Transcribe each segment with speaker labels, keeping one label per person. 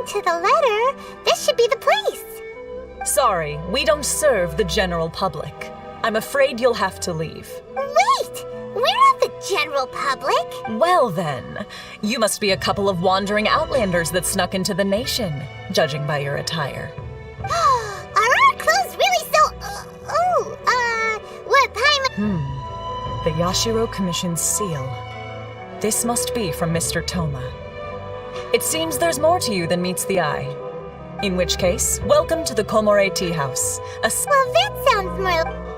Speaker 1: to the letter, this should be the place.
Speaker 2: Sorry, we don't serve the general public. I'm afraid you'll have to leave.
Speaker 1: Wait! We're not the general public.
Speaker 2: Well then, you must be a couple of wandering outlanders that snuck into the nation, judging by your attire.
Speaker 1: Are our clothes really so... what time...
Speaker 2: The Yashiro Commission's seal. This must be from Mr. Toma. It seems there's more to you than meets the eye. In which case, welcome to the Komore Tea House.
Speaker 1: Well, that sounds more...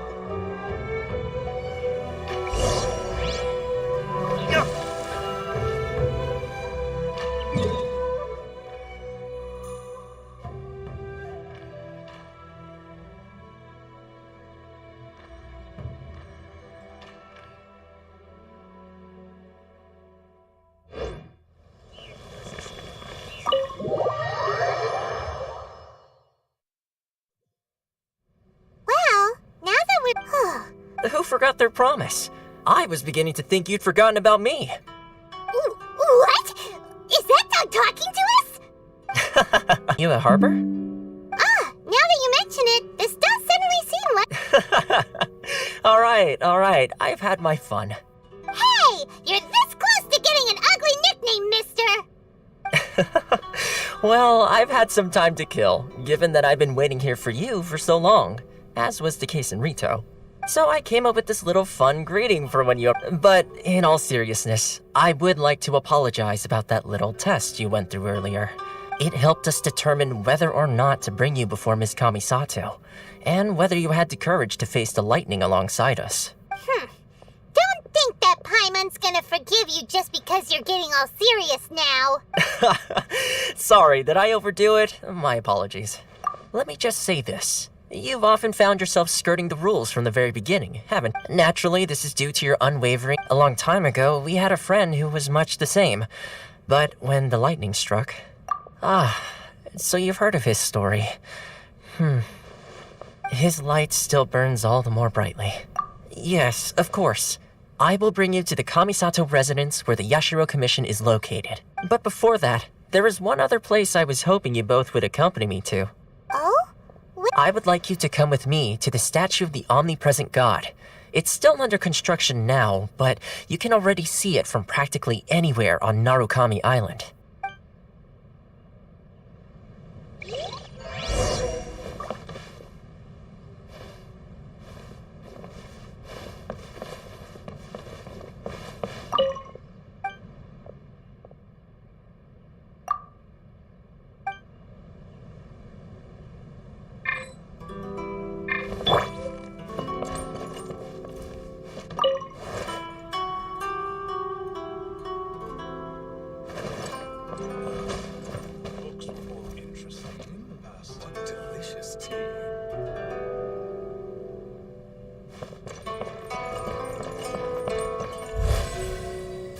Speaker 3: Who forgot their promise? I was beginning to think you'd forgotten about me.
Speaker 1: What? Is that dog talking to us?
Speaker 3: You at Harbor?
Speaker 1: Now that you mention it, this does suddenly seem like...
Speaker 3: All right. I've had my fun.
Speaker 1: Hey! You're this close to getting an ugly nickname, mister!
Speaker 3: Well, I've had some time to kill, given that I've been waiting here for you for so long, as was the case in Rito. So I came up with this little fun greeting for when you're... But in all seriousness, I would like to apologize about that little test you went through earlier. It helped us determine whether or not to bring you before Ms. Kamisato, and whether you had the courage to face the lightning alongside us.
Speaker 1: Don't think that Paimon's gonna forgive you just because you're getting all serious now.
Speaker 3: Sorry, did I overdo it? My apologies. Let me just say this. You've often found yourself skirting the rules from the very beginning, haven't you? Naturally, this is due to your unwavering... A long time ago, we had a friend who was much the same. But when the lightning struck... so you've heard of his story. His light still burns all the more brightly. Yes, of course. I will bring you to the Kamisato residence where the Yashiro Commission is located. But before that, there is one other place I was hoping you both would accompany me to.
Speaker 1: Oh?
Speaker 3: I would like you to come with me to the statue of the omnipresent god. It's still under construction now, but you can already see it from practically anywhere on Narukami Island.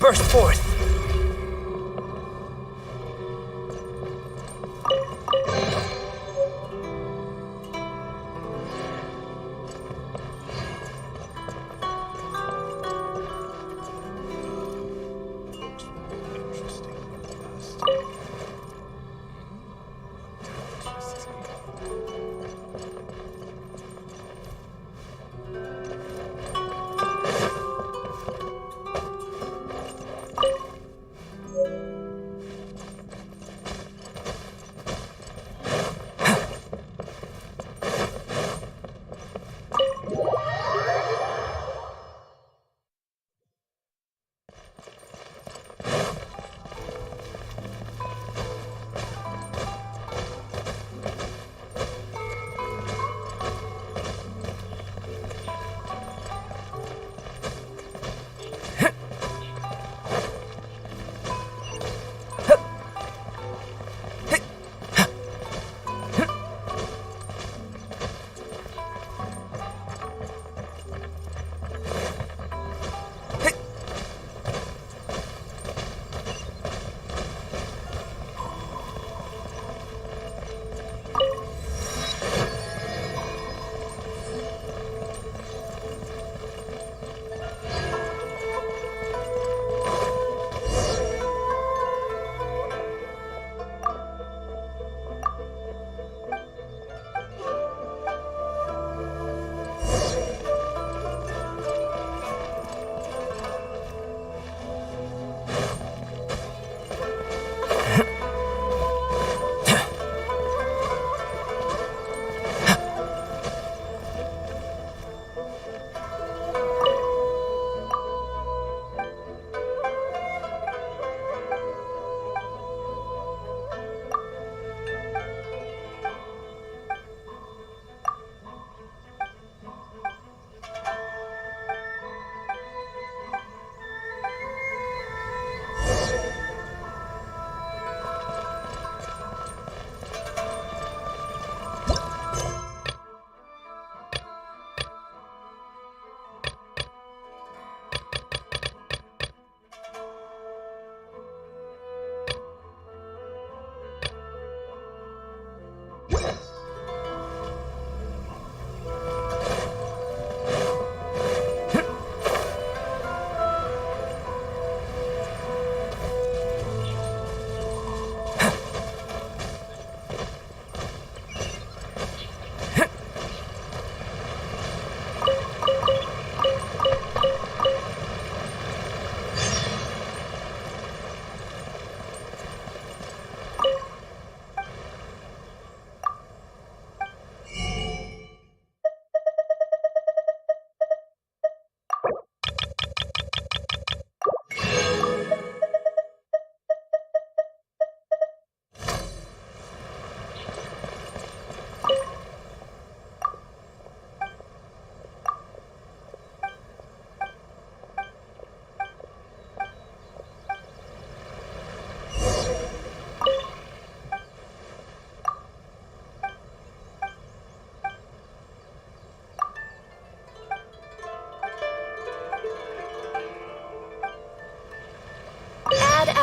Speaker 3: Burst forth!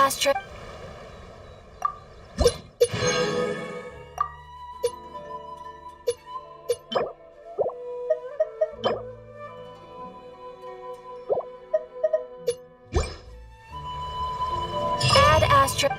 Speaker 2: ashtray. Add ashtray.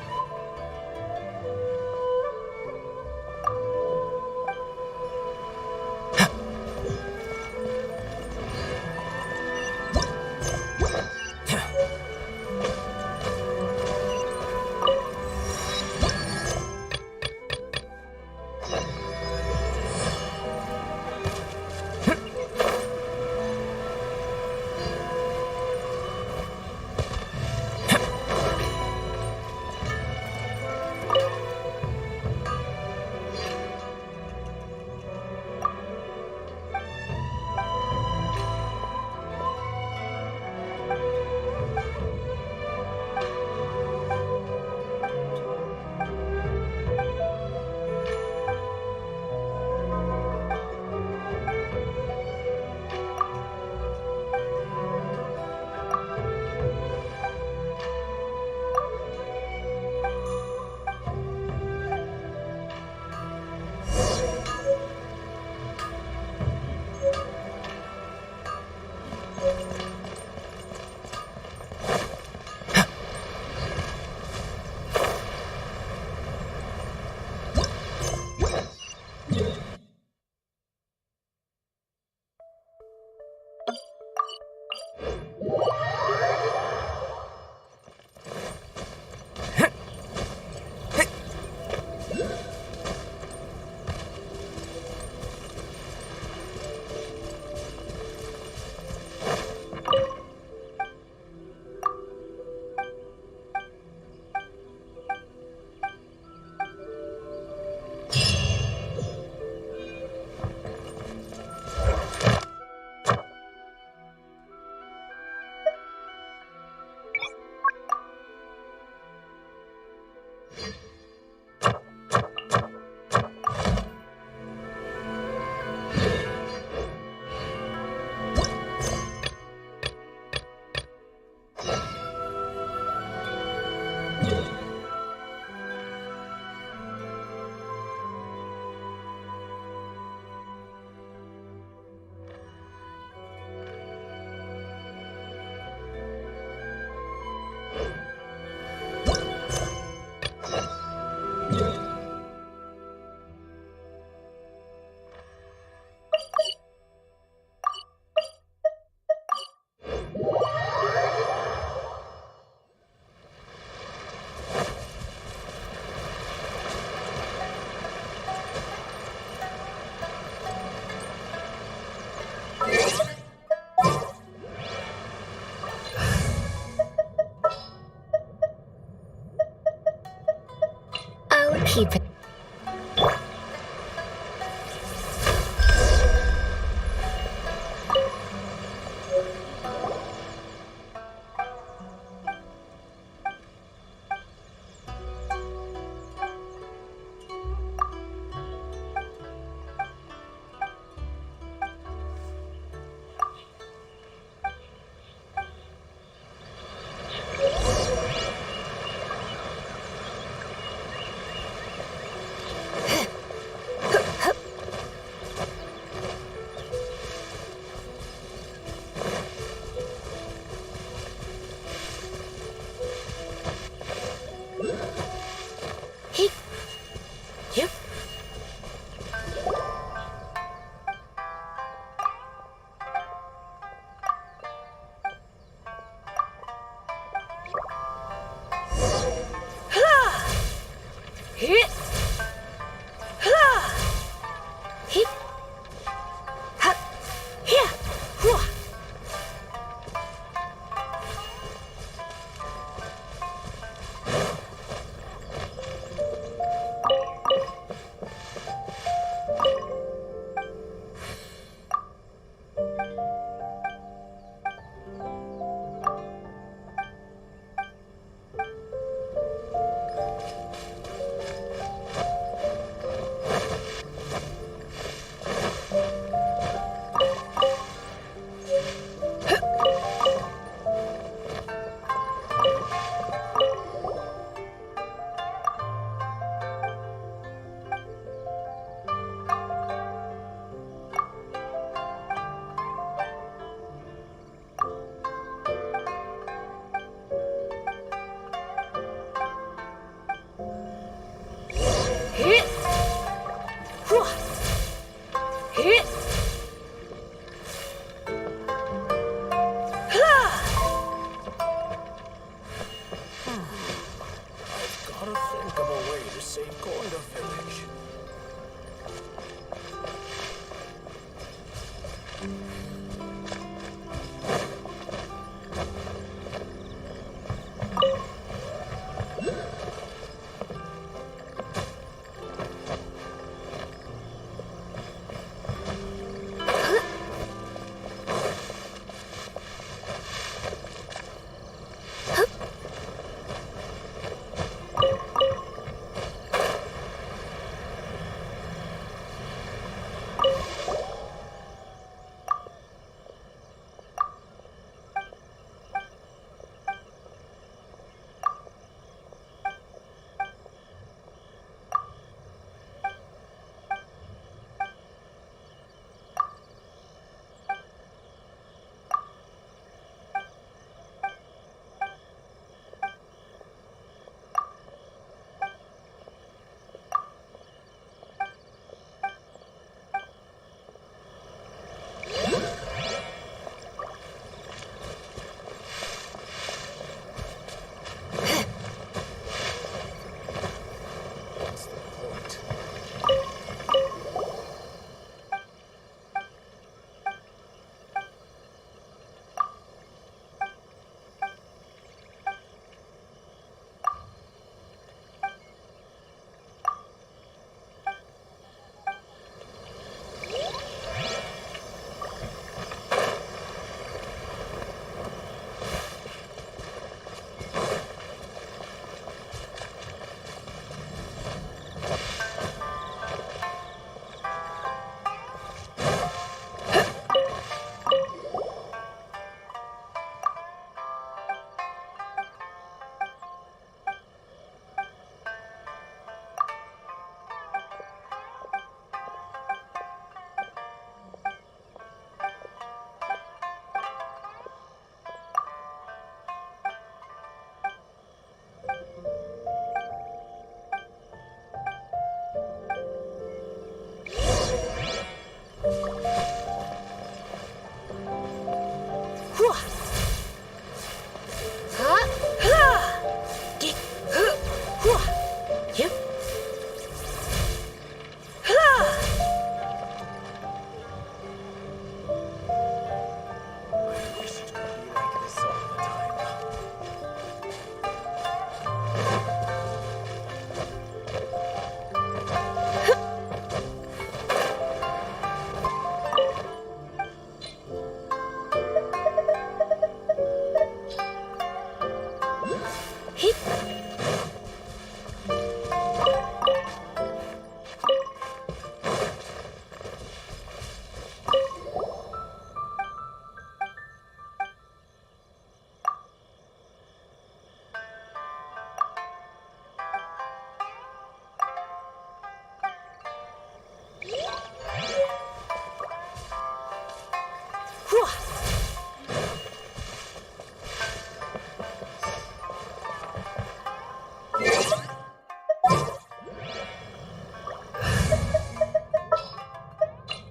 Speaker 1: Keep it.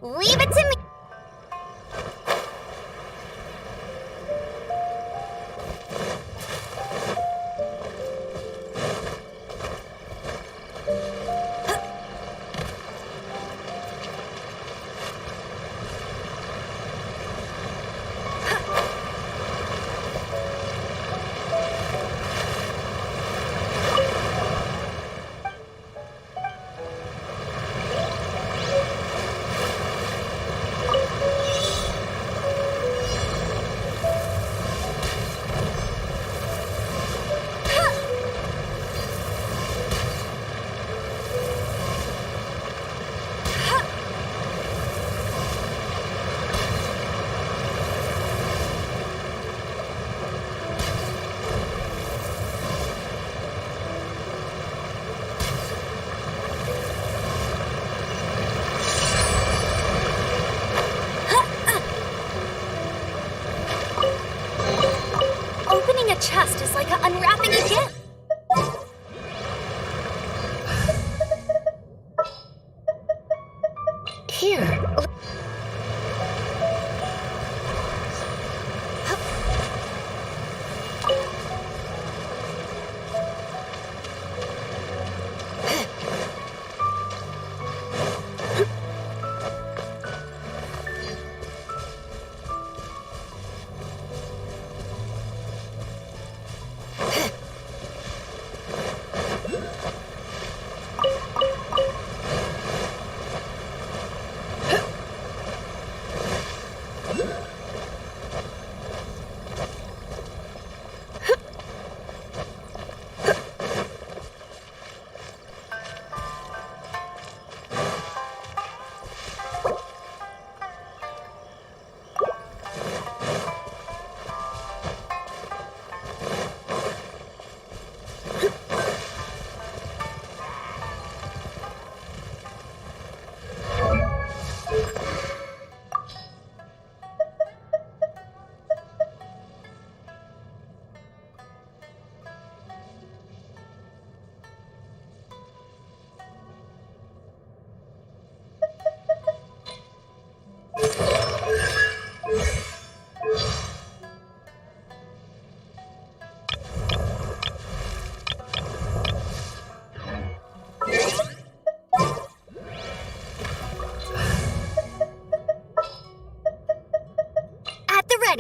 Speaker 1: Leave it to me. Opening a chest is like unwrapping a gift. Here.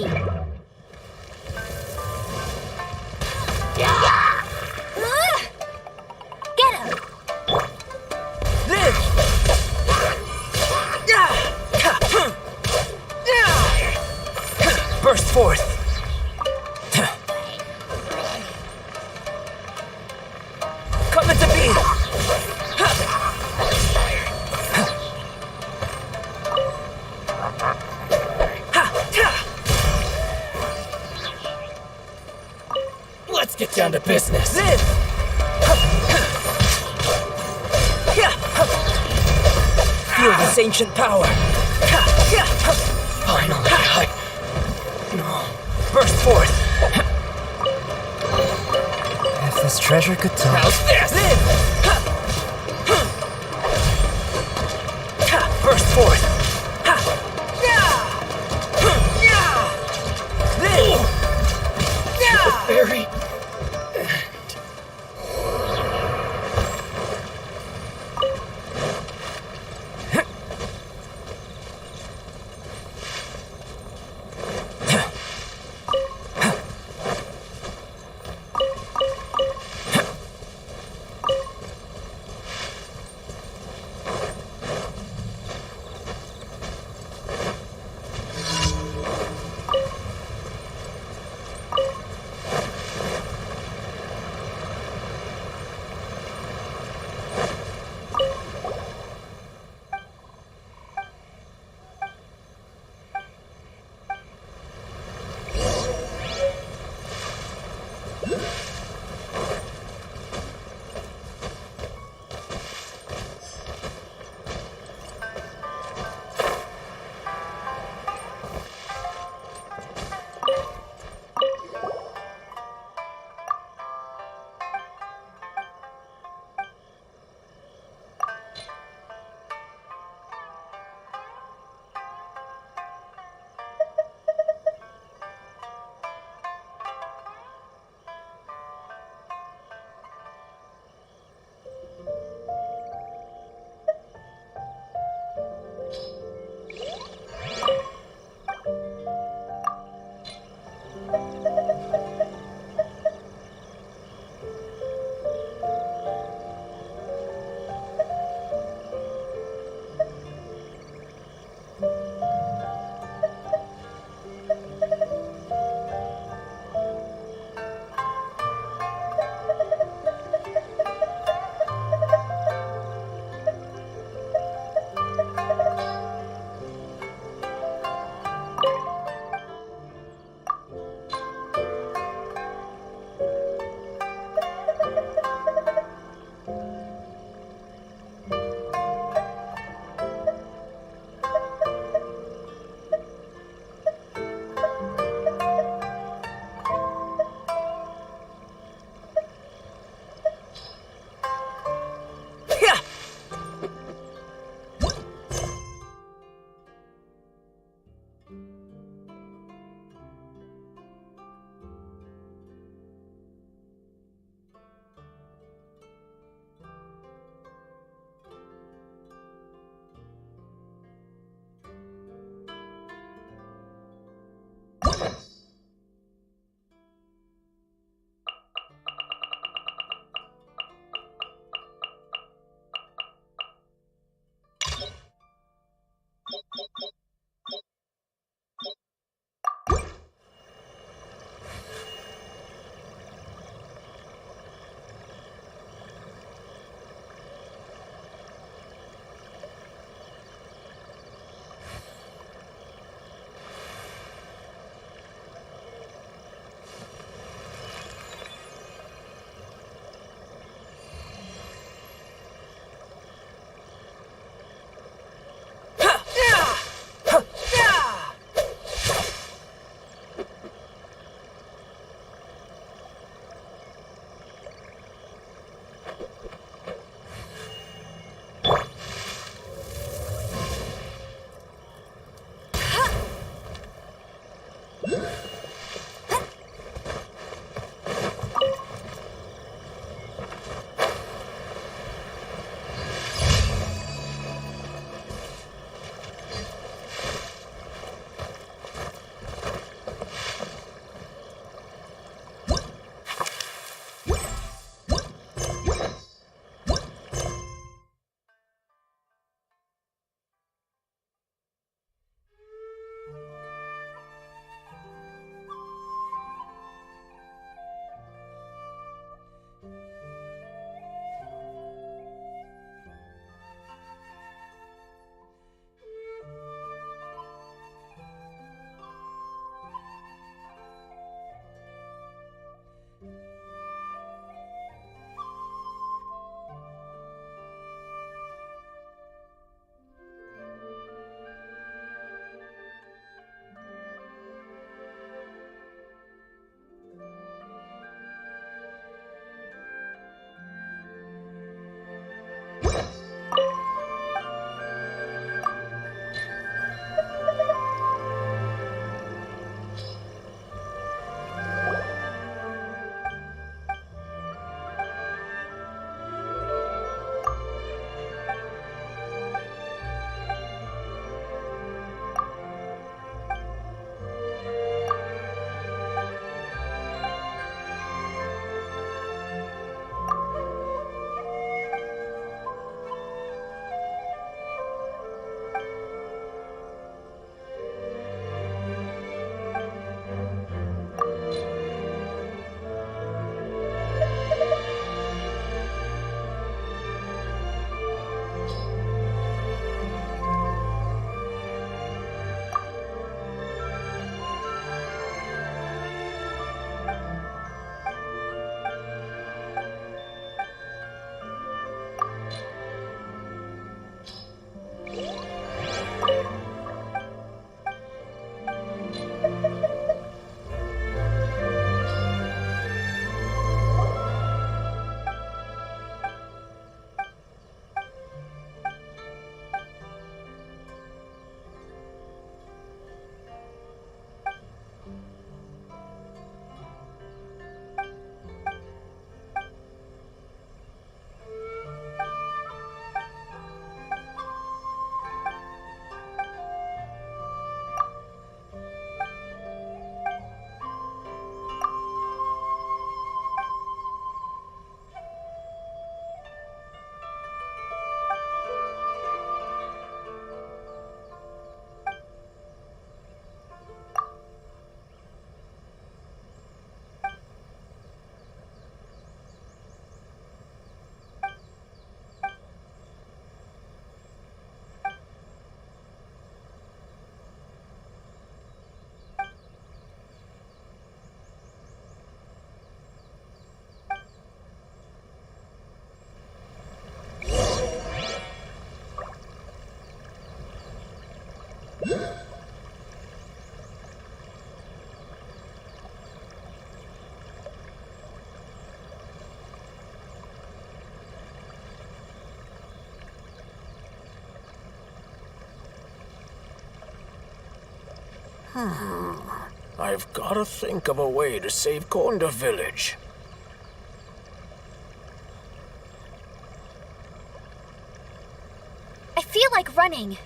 Speaker 1: ready. Get him!
Speaker 3: Burst forth! Come into being! Let's get down to business! Feel this ancient power! Finally, burst forth! If this treasure could talk... How's this? Burst forth! The fairy...
Speaker 4: I've gotta think of a way to save Konda Village.
Speaker 5: I feel like running.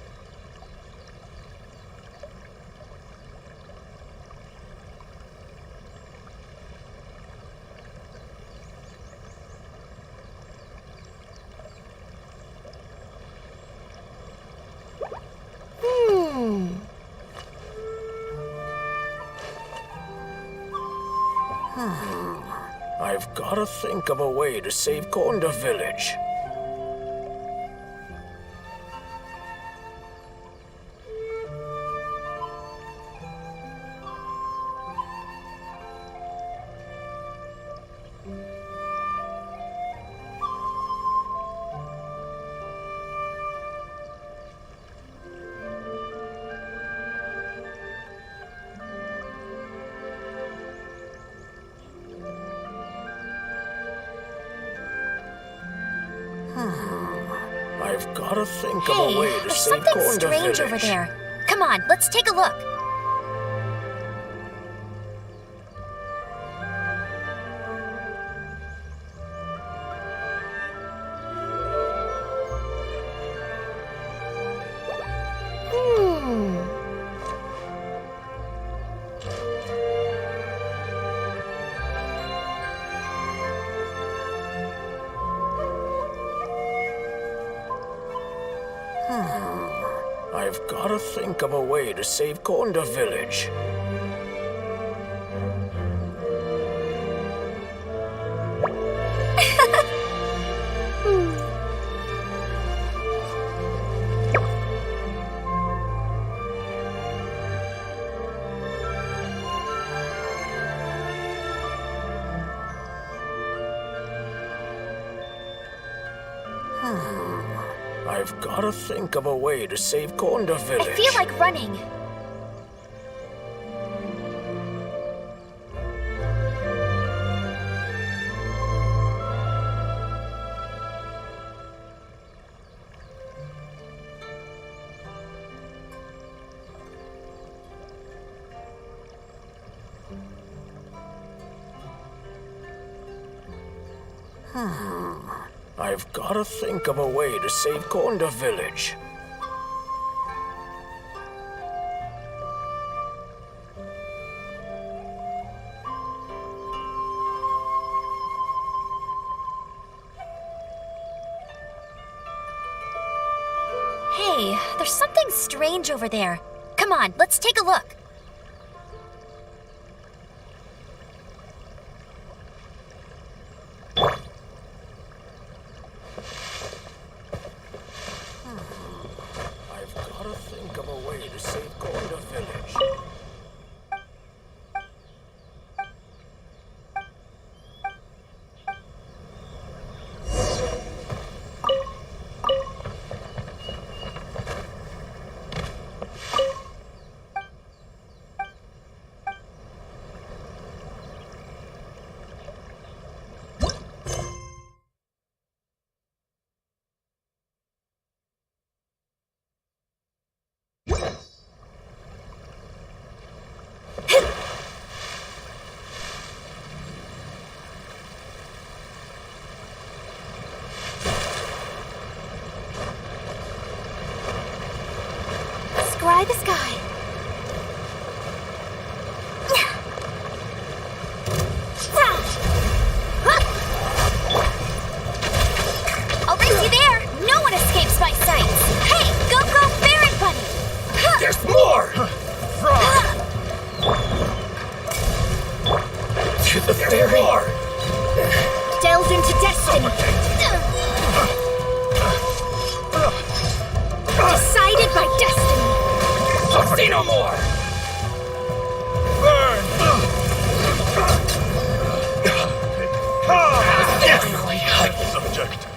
Speaker 4: I've gotta think of a way to save Konda Village. I've gotta think of a way to
Speaker 5: There's
Speaker 4: save
Speaker 5: something
Speaker 4: Konda
Speaker 5: strange
Speaker 4: Village.
Speaker 5: over there. Come on, let's take a look.
Speaker 4: I've gotta think of a way to save Konda Village. I've gotta think of a way to save Konda Village.
Speaker 5: I feel like running.
Speaker 4: I've gotta think of a way to save Konda Village.
Speaker 5: Hey, there's something strange over there. Come on, let's take a look.
Speaker 4: I've gotta think of a way to save Konda Village.
Speaker 5: Scry the sky. I'll race you there. No one escapes my sights. Hey, go, Fairy Bunny.
Speaker 4: There's more! To the fairy!
Speaker 5: Delve into destiny. Decided by destiny.
Speaker 4: I'll see no more! Burn! Definitely hot subject.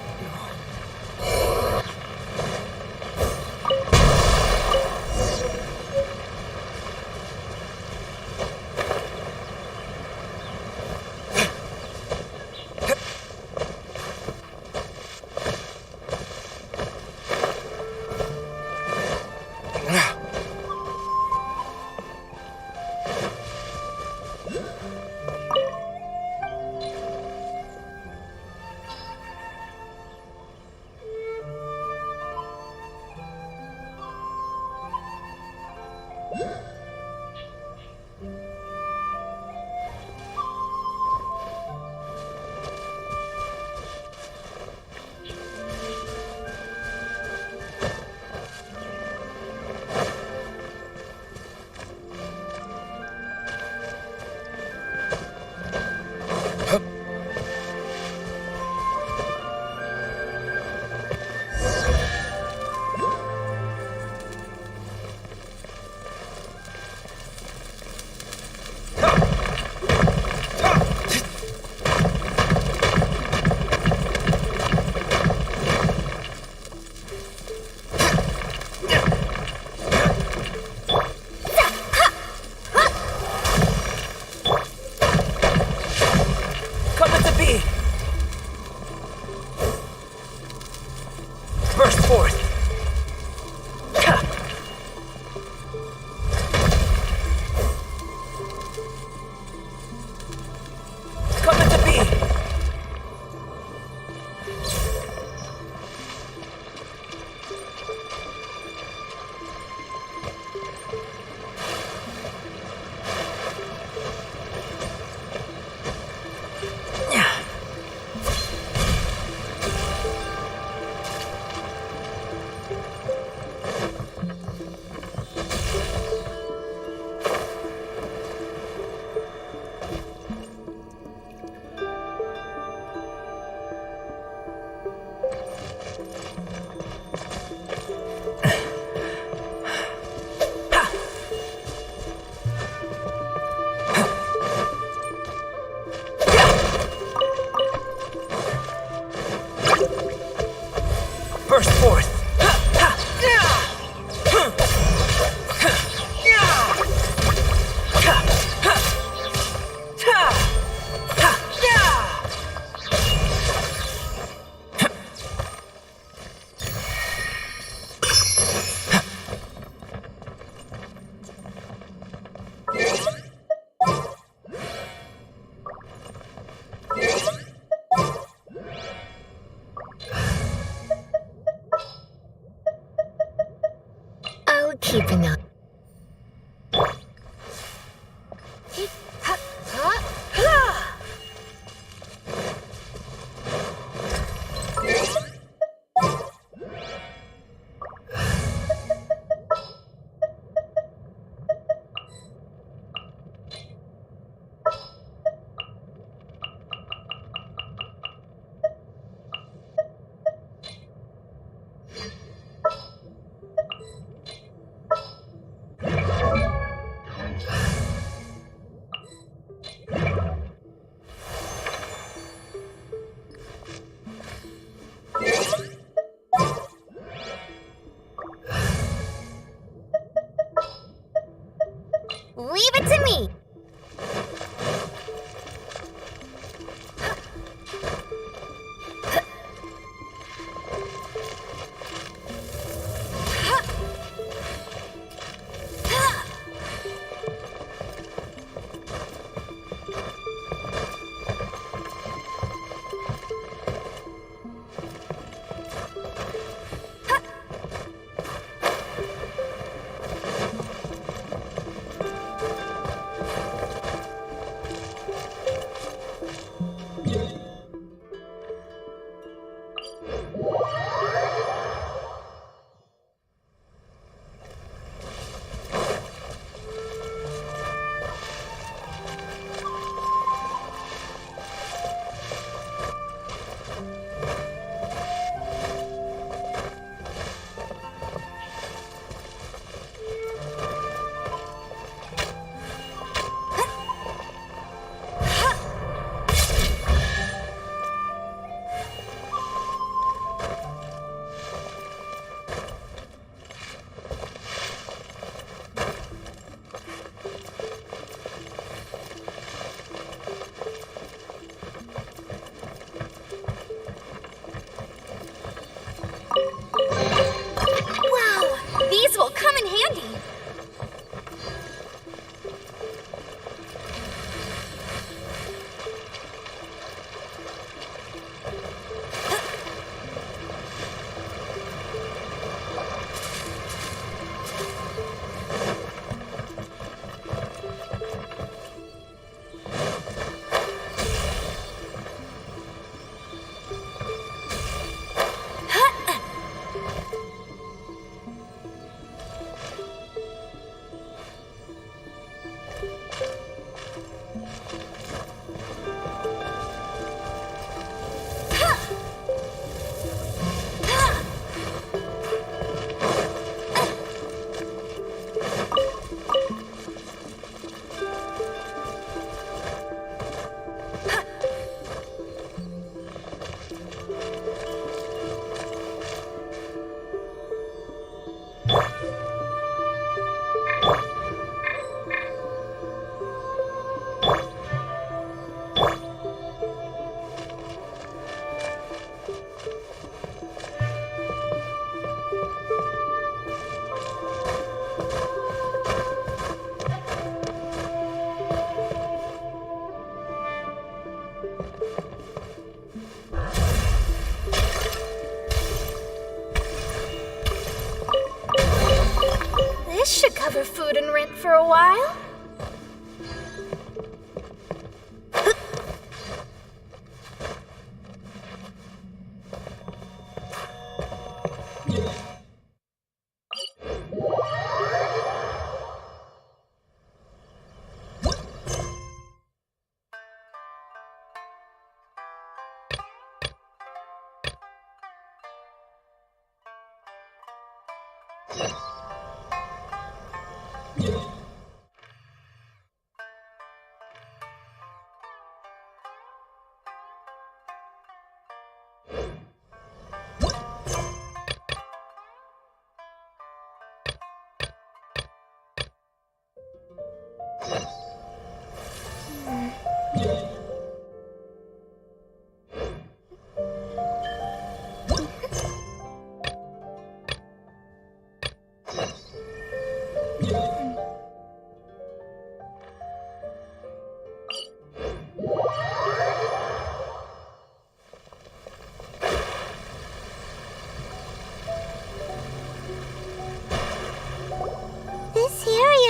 Speaker 5: Leave it to me. Wow, these will come in handy. This should cover food and rent for a while.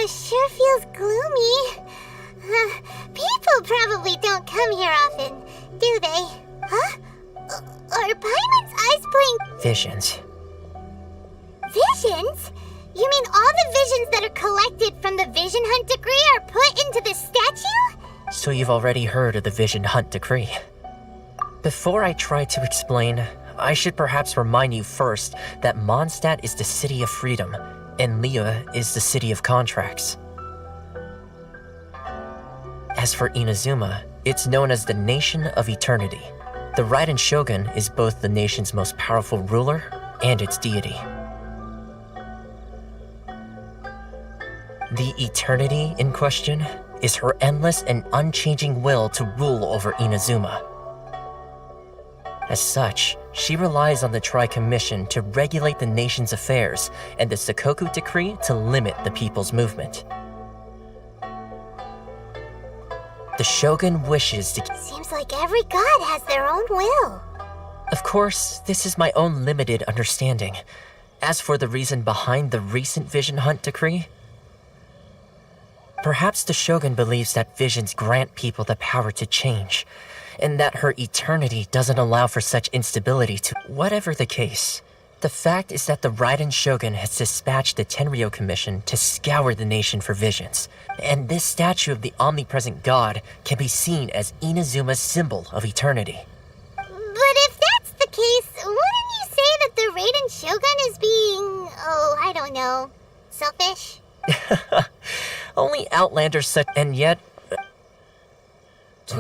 Speaker 1: Sure feels gloomy. People probably don't come here often, do they? Huh? Are Paimon's eyes playing
Speaker 3: Visions.
Speaker 1: visions? You mean all the visions that are collected from the Vision Hunt decree are put into the statue?
Speaker 3: So you've already heard of the Vision Hunt decree. Before I try to explain, I should perhaps remind you first that Mondstadt is the city of freedom, and Liyue is the city of contracts. As for Inazuma, it's known as the Nation of Eternity. The Raiden Shogun is both the nation's most powerful ruler and its deity. The eternity in question is her endless and unchanging will to rule over Inazuma. As such, she relies on the Tri-Commission to regulate the nation's affairs and the Sakoku Decree to limit the people's movement. The Shogun wishes to...
Speaker 1: Seems like every god has their own will.
Speaker 3: Of course, this is my own limited understanding. As for the reason behind the recent Vision Hunt decree, perhaps the Shogun believes that visions grant people the power to change, and that her eternity doesn't allow for such instability to... Whatever the case, the fact is that the Raiden Shogun has dispatched the Tenryo Commission to scour the nation for visions, and this statue of the omnipresent god can be seen as Inazuma's symbol of eternity.
Speaker 1: But if that's the case, wouldn't you say that the Raiden Shogun is being, I don't know, selfish?
Speaker 3: Only outlanders such... and yet...
Speaker 1: Huh?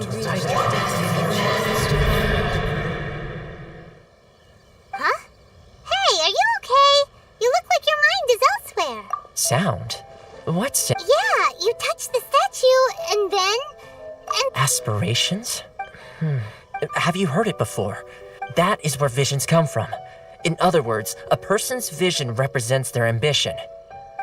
Speaker 1: Hey, are you okay? You look like your mind is elsewhere.
Speaker 3: Sound? What sound?
Speaker 1: Yeah, you touched the statue, and then...
Speaker 3: Aspirations? Have you heard it before? That is where visions come from. In other words, a person's vision represents their ambition.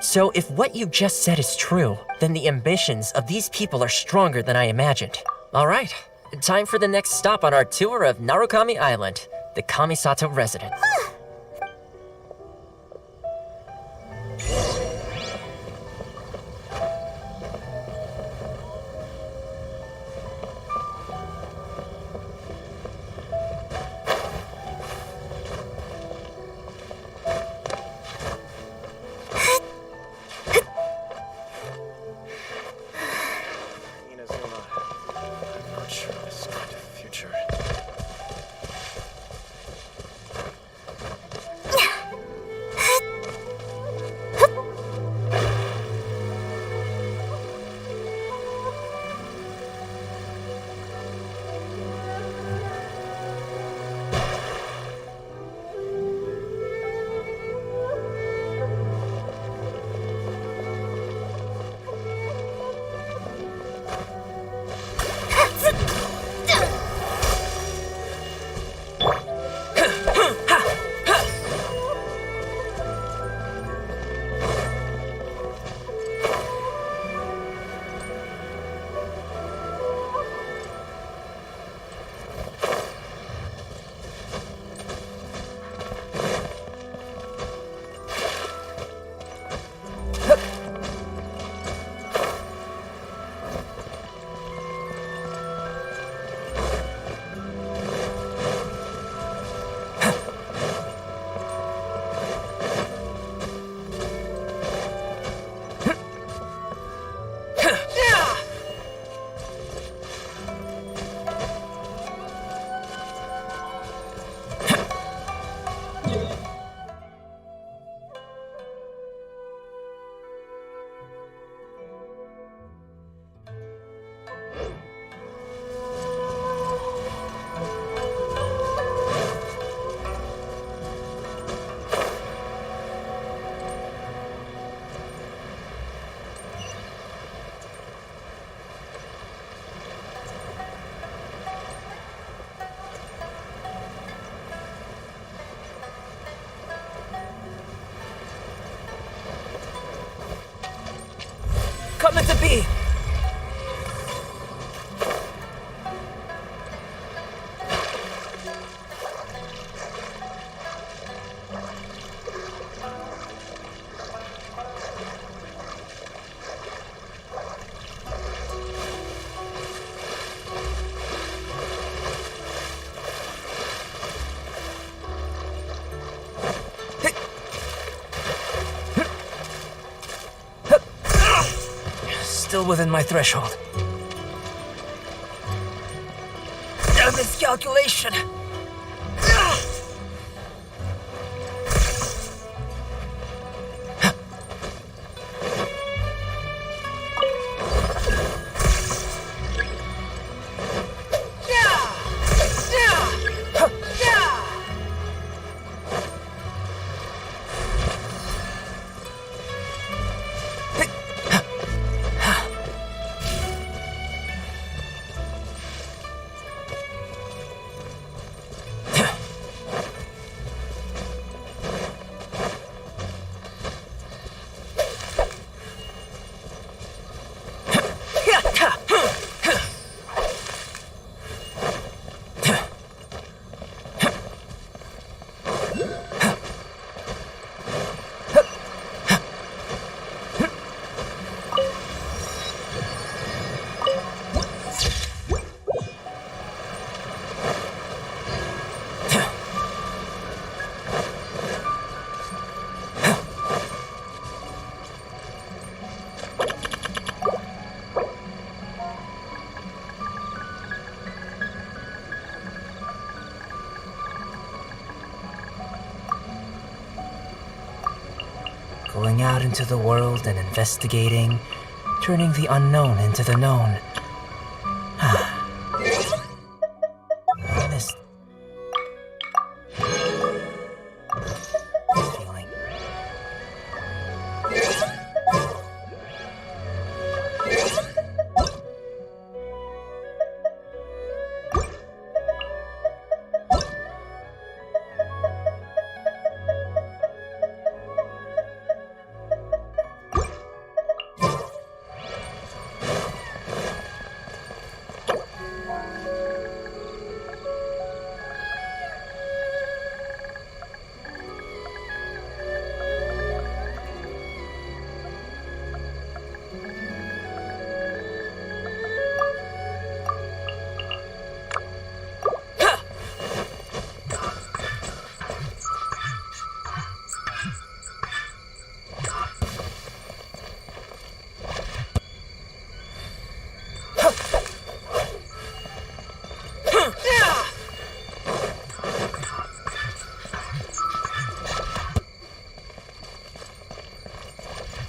Speaker 3: So if what you just said is true, then the ambitions of these people are stronger than I imagined. All right, time for the next stop on our tour of Narukami Island, the Kamisato residence.
Speaker 2: Coming to be! Still within my threshold. Miscalculation!
Speaker 3: going out into the world and investigating, turning the unknown into the known. This feeling.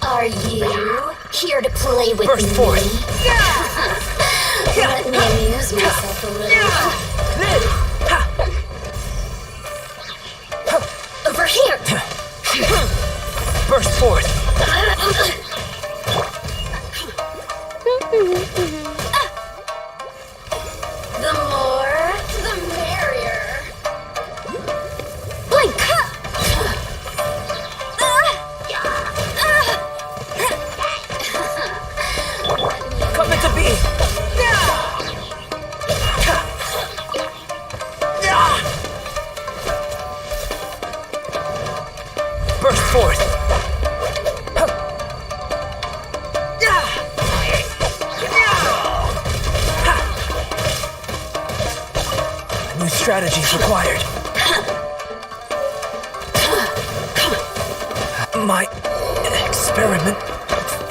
Speaker 5: Are you here to play with
Speaker 3: Burst
Speaker 5: me?
Speaker 3: forth.
Speaker 5: Let me amuse myself a little. Over here!
Speaker 3: Burst forth.
Speaker 5: The more, the merrier. Blink!
Speaker 3: Come into being. Burst forth. New strategies required. My experiment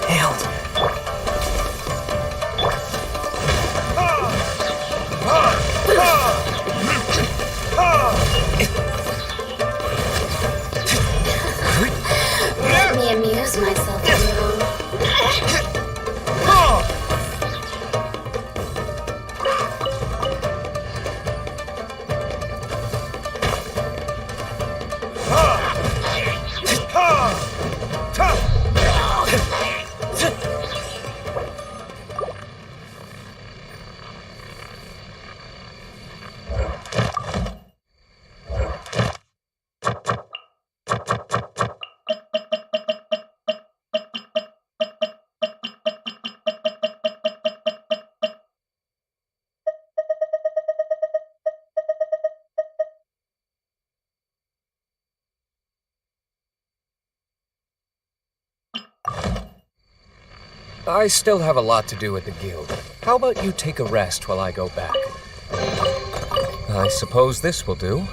Speaker 3: failed.
Speaker 5: Let me amuse myself a little.
Speaker 4: I still have a lot to do at the guild. How about you take a rest while I go back? I suppose this will do.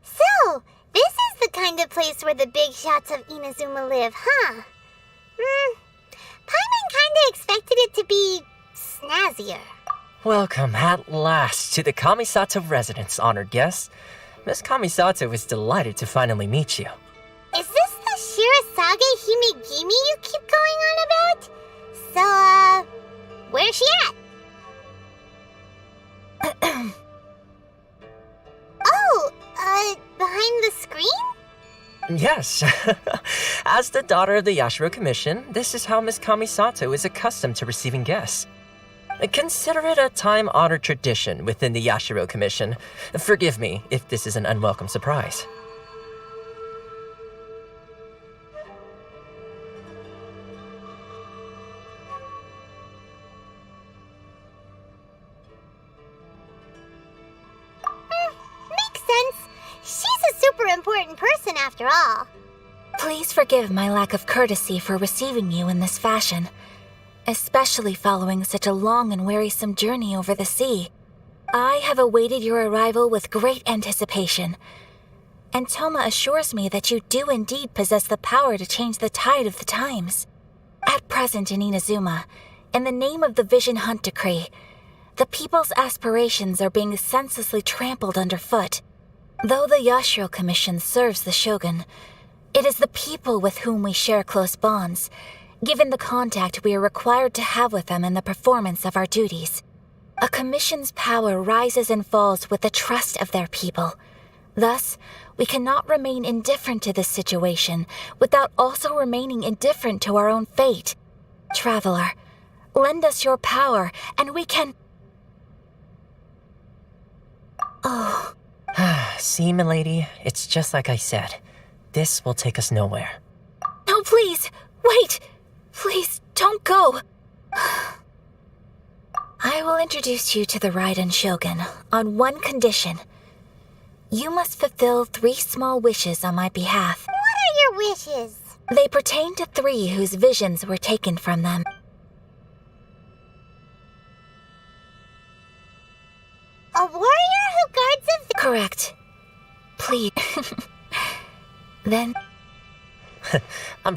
Speaker 1: So, this is the kind of place where the big shots of Inazuma live, huh? Paimon kinda expected it to be snazzier.
Speaker 3: Welcome at last to the Kamisato residence, honored guests. Miss Kamisato is delighted to finally meet you.
Speaker 1: Is this the Shirasage Himegimi you keep going on about? So, where's she at? Oh, behind the screen?
Speaker 3: Yes. As the daughter of the Yashiro Commission, this is how Miss Kamisato is accustomed to receiving guests. Consider it a time-honored tradition within the Yashiro Commission. Forgive me if this is an unwelcome surprise.
Speaker 1: Makes sense. She's a super important person after all.
Speaker 5: Please forgive my lack of courtesy for receiving you in this fashion, especially following such a long and wearisome journey over the sea. I have awaited your arrival with great anticipation, and Toma assures me that you do indeed possess the power to change the tide of the times. At present in Inazuma, in the name of the Vision Hunt Decree, the people's aspirations are being senselessly trampled underfoot. Though the Yashiro Commission serves the Shogun, it is the people with whom we share close bonds, given the contact we are required to have with them in the performance of our duties. A commission's power rises and falls with the trust of their people. Thus, we cannot remain indifferent to this situation without also remaining indifferent to our own fate. Traveler, lend us your power, and we can... Oh...
Speaker 3: See, milady, it's just like I said. This will take us nowhere.
Speaker 5: No, please! Wait! Please, don't go! I will introduce you to the Raiden Shogun on one condition. You must fulfill 3 small wishes on my behalf.
Speaker 1: What are your wishes?
Speaker 5: They pertain to 3 whose visions were taken from them.
Speaker 1: A warrior who guards a...
Speaker 5: Correct. Please. Then...
Speaker 3: I'm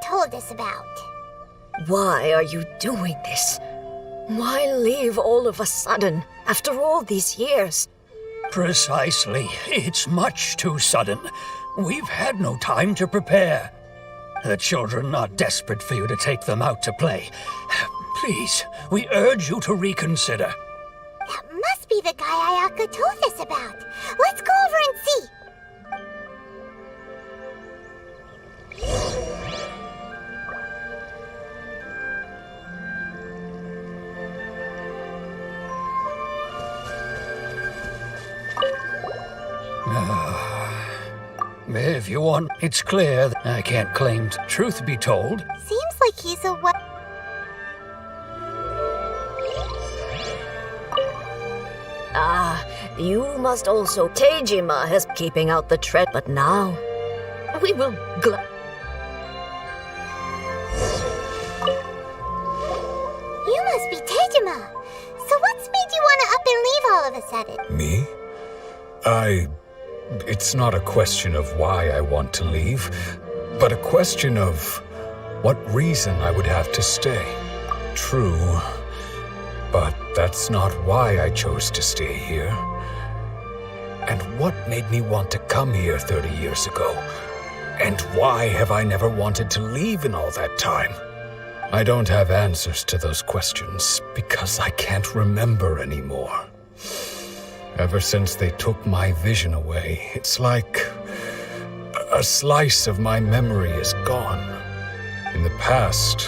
Speaker 1: told us about.
Speaker 6: Why are you doing this? Why leave all of a sudden, after all these years?
Speaker 7: Precisely. It's much too sudden. We've had no time to prepare. The children are desperate for you to take them out to play. Please, we urge you to reconsider.
Speaker 1: That must be the guy Ayaka told us about. Let's go over and see.
Speaker 7: If you want, it's clear that I can't claim. Truth be told,
Speaker 1: Seems like he's away.
Speaker 6: You must also. Tejima has keeping out the tread, but now we will
Speaker 1: You must be Tejima. So what's made you want to up and leave all of a sudden?
Speaker 8: Me? It's not a question of why I want to leave, but a question of what reason I would have to stay. True, but that's not why I chose to stay here. And what made me want to come here 30 years ago? And why have I never wanted to leave in all that time? I don't have answers to those questions because I can't remember anymore. Ever since they took my vision away, it's like a slice of my memory is gone. In the past,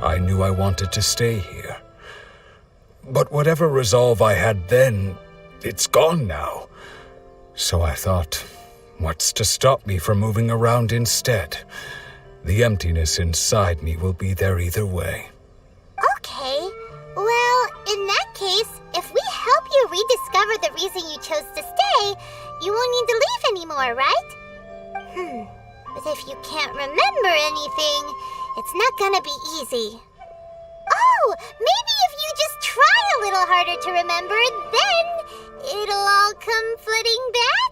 Speaker 8: I knew I wanted to stay here. But whatever resolve I had then, it's gone now. So I thought, what's to stop me from moving around instead? The emptiness inside me will be there either way.
Speaker 1: Okay. Well, in that case, if we help you rediscover the reason you chose to stay, you won't need to leave anymore, right? But if you can't remember anything, it's not gonna be easy. Oh, maybe if you just try a little harder to remember, then it'll all come flooding back?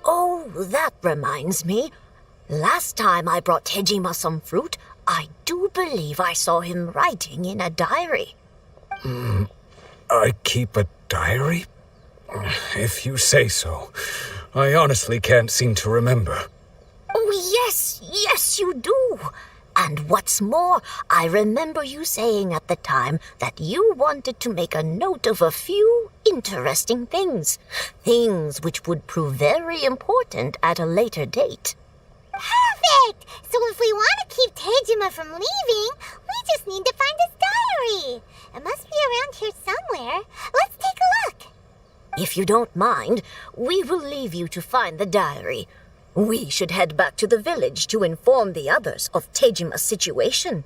Speaker 6: Oh, that reminds me. Last time I brought Tejima some fruit, I do believe I saw him writing in a diary.
Speaker 8: I keep a diary? If you say so. I honestly can't seem to remember.
Speaker 6: Oh, yes, you do. And what's more, I remember you saying at the time that you wanted to make a note of a few interesting things. Things which would prove very important at a later date.
Speaker 1: Perfect! So if we want to keep Tejima from leaving, we just need to find his diary. It must be around here somewhere. Let's take a look.
Speaker 6: If you don't mind, we will leave you to find the diary. We should head back to the village to inform the others of Tejima's situation.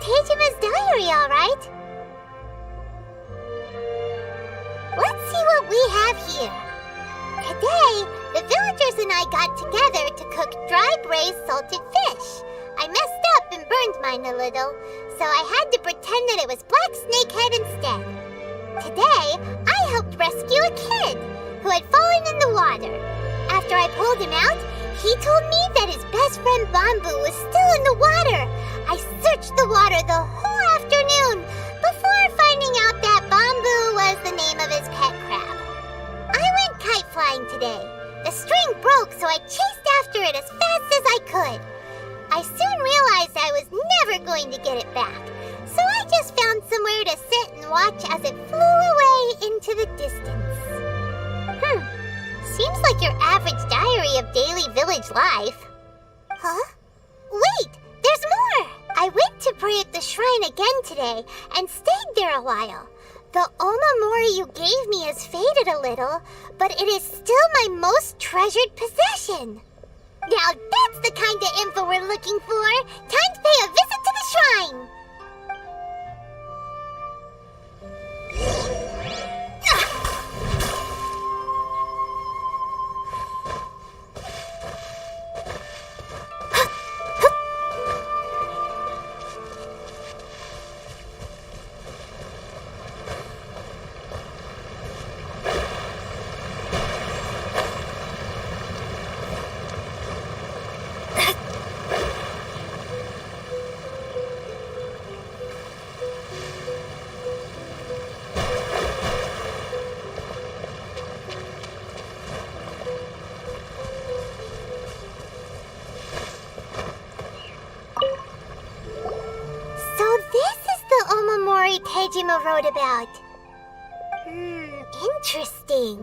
Speaker 1: Tejima's diary, all right. Let's see what we have here. Today, the villagers and I got together to cook dry braised salted fish. I messed up and burned mine a little, so I had to pretend that it was black snakehead instead. Today, I helped rescue a kid who had fallen in the water. After I pulled him out, he told me that his best friend Bamboo was still in the water. I searched the water the whole afternoon before finding out that Bamboo was the name of his pet crab. I went kite flying today. The string broke, so I chased after it as fast as I could. I soon realized I was never going to get it back, so I just found somewhere to sit and watch as it flew away into the distance. Seems like your average diary of daily village life. Huh? Wait, there's more! I went to pray at the shrine again today and stayed there a while. The Omamori you gave me has faded a little, but it is still my most treasured possession. Now that's the kind of info we're looking for. Time to pay a visit to the shrine. Tejima wrote about. Interesting.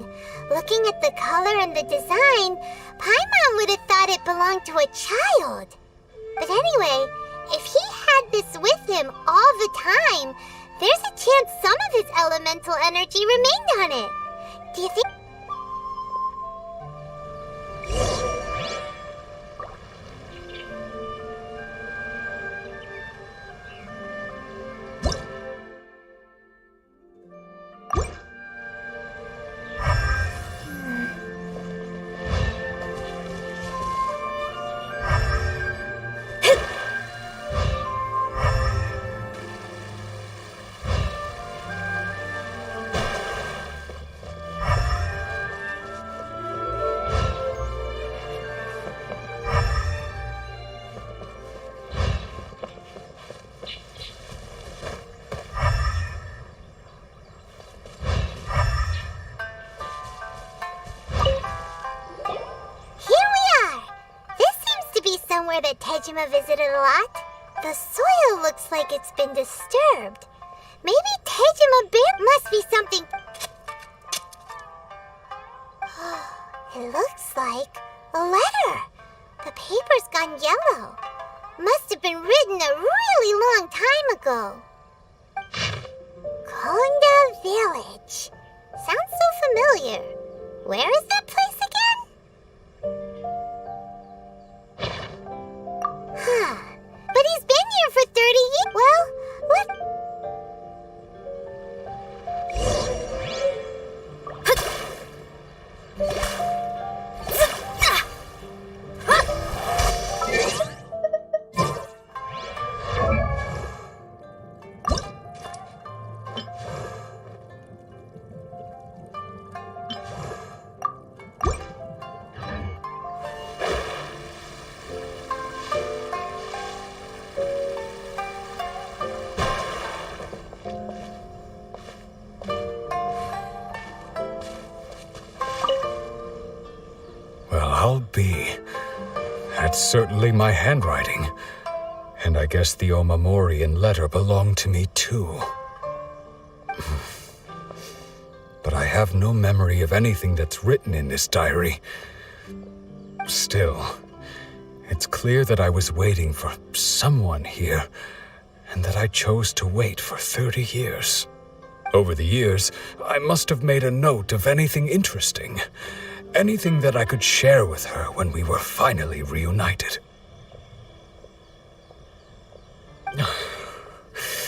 Speaker 1: Looking at the color and the design, Paimon would have thought it belonged to a child. But anyway, if he had this with him all the time, there's a chance some of his elemental energy remained on it. Do you think... somewhere that Tejima visited a lot. The soil looks like it's been disturbed. Maybe Tejima must be something... It looks like a letter. The paper's gone yellow. Must have been written a really long time ago. Konda Village. Sounds so familiar. Where is that place again? But he's been here for 30 years. Well, what?
Speaker 8: I'll be. That's certainly my handwriting. And I guess the Omamorian letter belonged to me too. But I have no memory of anything that's written in this diary. Still, it's clear that I was waiting for someone here, and that I chose to wait for 30 years. Over the years, I must have made a note of anything interesting. Anything that I could share with her when we were finally reunited.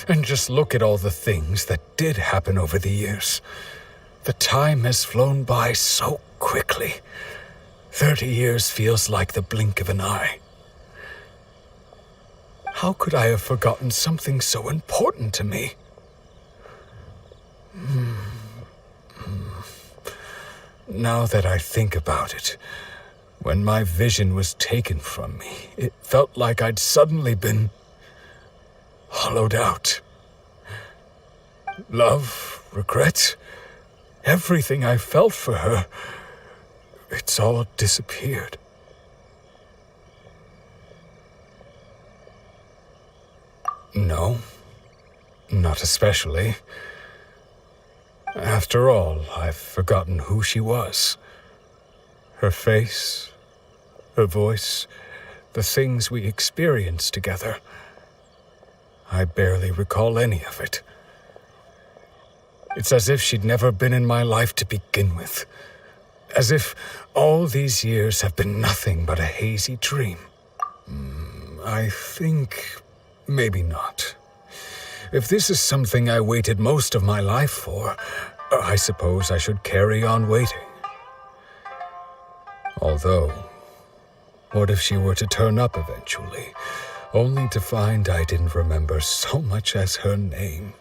Speaker 8: And just look at all the things that did happen over the years. The time has flown by so quickly. 30 years feels like the blink of an eye. How could I have forgotten something so important to me? Now that I think about it, when my vision was taken from me, it felt like I'd suddenly been hollowed out. Love, regret, everything I felt for her, it's all disappeared. No, not especially. After all, I've forgotten who she was. Her face, her voice, the things we experienced together. I barely recall any of it. It's as if she'd never been in my life to begin with. As if all these years have been nothing but a hazy dream. I think maybe not. If this is something I waited most of my life for, I suppose I should carry on waiting. Although, what if she were to turn up eventually, only to find I didn't remember so much as her name?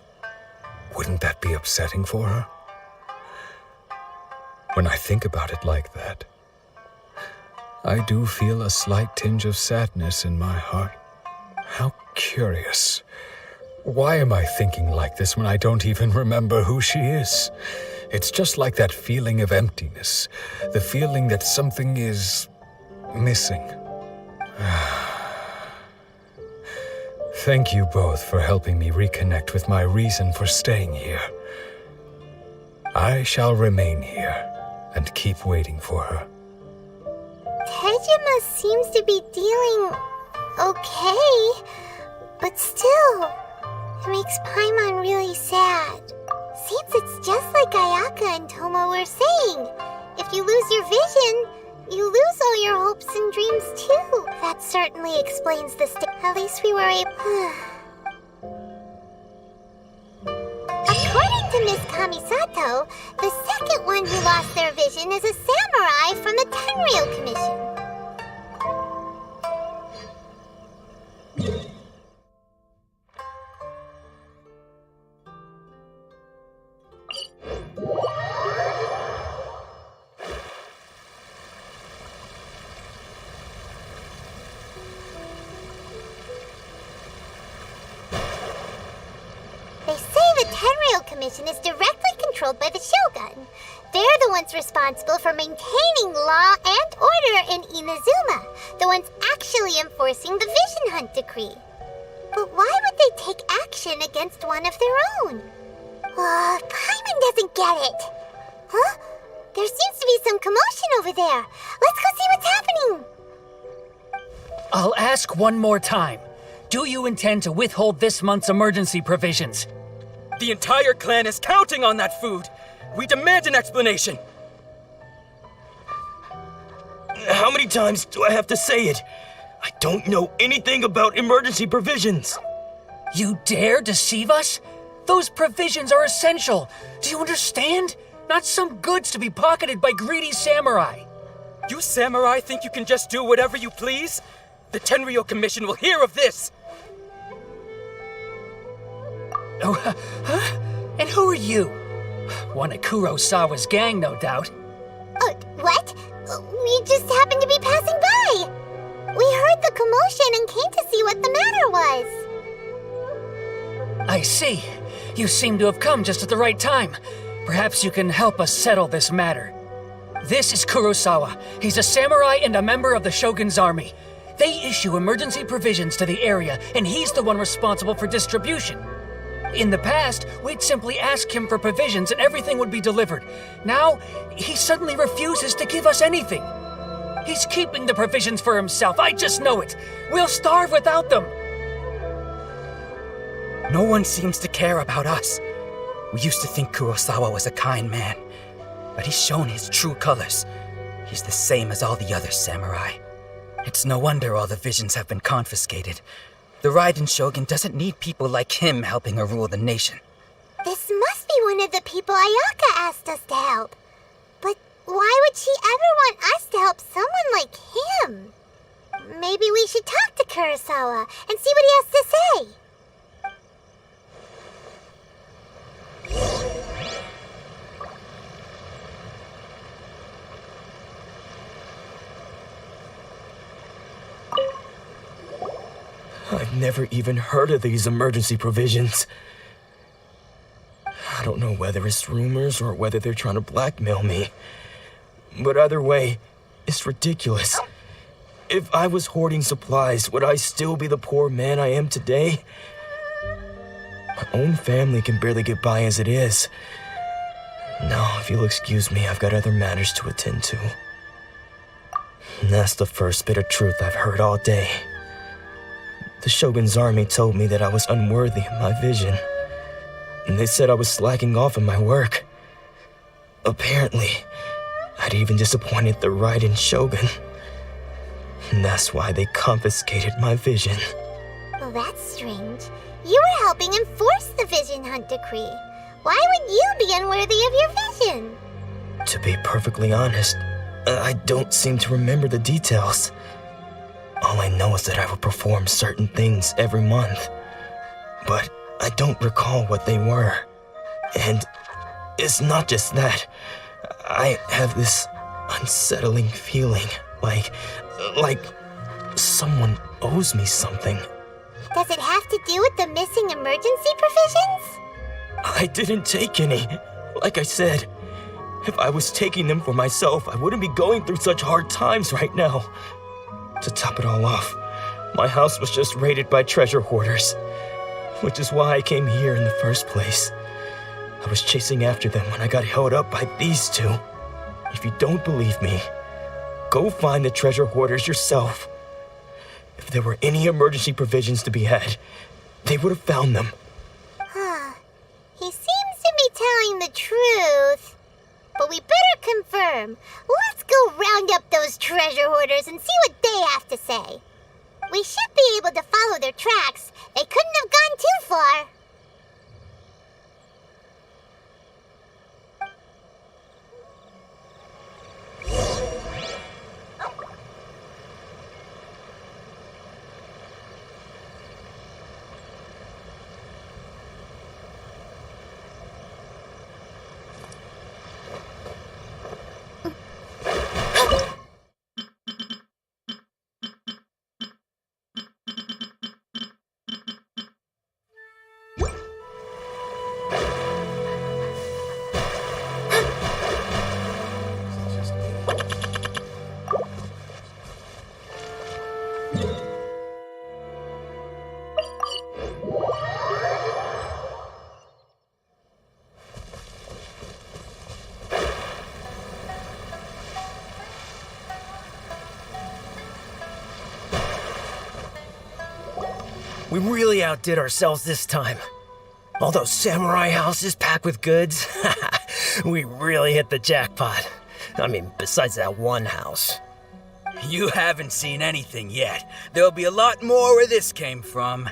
Speaker 8: Wouldn't that be upsetting for her? When I think about it like that, I do feel a slight tinge of sadness in my heart. How curious. Why am I thinking like this when I don't even remember who she is? It's just like that feeling of emptiness, the feeling that something is missing. Thank you both for helping me reconnect with my reason for staying here. I shall remain here and keep waiting for her.
Speaker 1: Tejima seems to be dealing okay, but still, it makes Paimon really sad. Seems it's just like Ayaka and Toma were saying. If you lose your vision, you lose all your hopes and dreams too. That certainly explains the At least we were able... According to Miss Kamisato, the second one who lost their vision is a samurai from the Tenryou Commission. They say the Tenryou Commission is directly controlled by the Shogun. They're the ones responsible for maintaining law and order in Inazuma, the ones actually enforcing the Vision Hunt decree. But why would they take action against one of their own? Paimon doesn't get it. Huh? There seems to be some commotion over there. Let's go see what's happening.
Speaker 9: I'll ask one more time. Do you intend to withhold this month's emergency provisions?
Speaker 10: The entire clan is counting on that food. We demand an explanation.
Speaker 11: How many times do I have to say it? I don't know anything about emergency provisions.
Speaker 9: You dare deceive us? Those provisions are essential. Do you understand? Not some goods to be pocketed by greedy samurai.
Speaker 10: You samurai think you can just do whatever you please? The Tenryou Commission will hear of this.
Speaker 9: Oh, huh? And who are you? One of Kurosawa's gang, no doubt.
Speaker 1: What? We just happened to be passing by. We heard the commotion and came to see what the matter was.
Speaker 9: I see. You seem to have come just at the right time. Perhaps you can help us settle this matter. This is Kurosawa. He's a samurai and a member of the Shogun's army. They issue emergency provisions to the area, and he's the one responsible for distribution. In the past, we'd simply ask him for provisions and everything would be delivered. Now, he suddenly refuses to give us anything. He's keeping the provisions for himself, I just know it. We'll starve without them.
Speaker 10: No one seems to care about us. We used to think Kurosawa was a kind man, but he's shown his true colors. He's the same as all the other samurai. It's no wonder all the visions have been confiscated. The Raiden Shogun doesn't need people like him helping her rule the nation.
Speaker 1: This must be one of the people Ayaka asked us to help. But why would she ever want us to help someone like him? Maybe we should talk to Kurosawa and see what he has to say.
Speaker 11: I've never even heard of these emergency provisions. I don't know whether it's rumors or whether they're trying to blackmail me. But either way, it's ridiculous. If I was hoarding supplies, would I still be the poor man I am today? My own family can barely get by as it is. Now, if you'll excuse me, I've got other matters to attend to. And that's the first bit of truth I've heard all day. The Shogun's army told me that I was unworthy of my vision. and they said I was slacking off in my work. Apparently, I'd even disappointed the Raiden Shogun. And that's why they confiscated my vision.
Speaker 1: Well, that's strange. You were helping enforce the Vision Hunt Decree. Why would you be unworthy of your vision?
Speaker 11: To be perfectly honest, I don't seem to remember the details. All I know is that I would perform certain things every month. But I don't recall what they were. And it's not just that. I have this unsettling feeling, like someone owes me something.
Speaker 1: Does it have to do with the missing emergency provisions?
Speaker 11: I didn't take any. Like I said, if I was taking them for myself, I wouldn't be going through such hard times right now. To top it all off, my house was just raided by treasure hoarders, which is why I came here in the first place. I was chasing after them when I got held up by these two. If you don't believe me, go find the treasure hoarders yourself. If there were any emergency provisions to be had, they would have found them.
Speaker 1: He seems to be telling the truth. But we better confirm. Let's go round up those treasure hoarders and see what they have to say. We should be able to follow their tracks. They couldn't have gone too far.
Speaker 12: We really outdid ourselves this time. All those samurai houses packed with goods. We really hit the jackpot. I mean, besides that one house.
Speaker 10: You haven't seen anything yet. There'll be a lot more where this came from.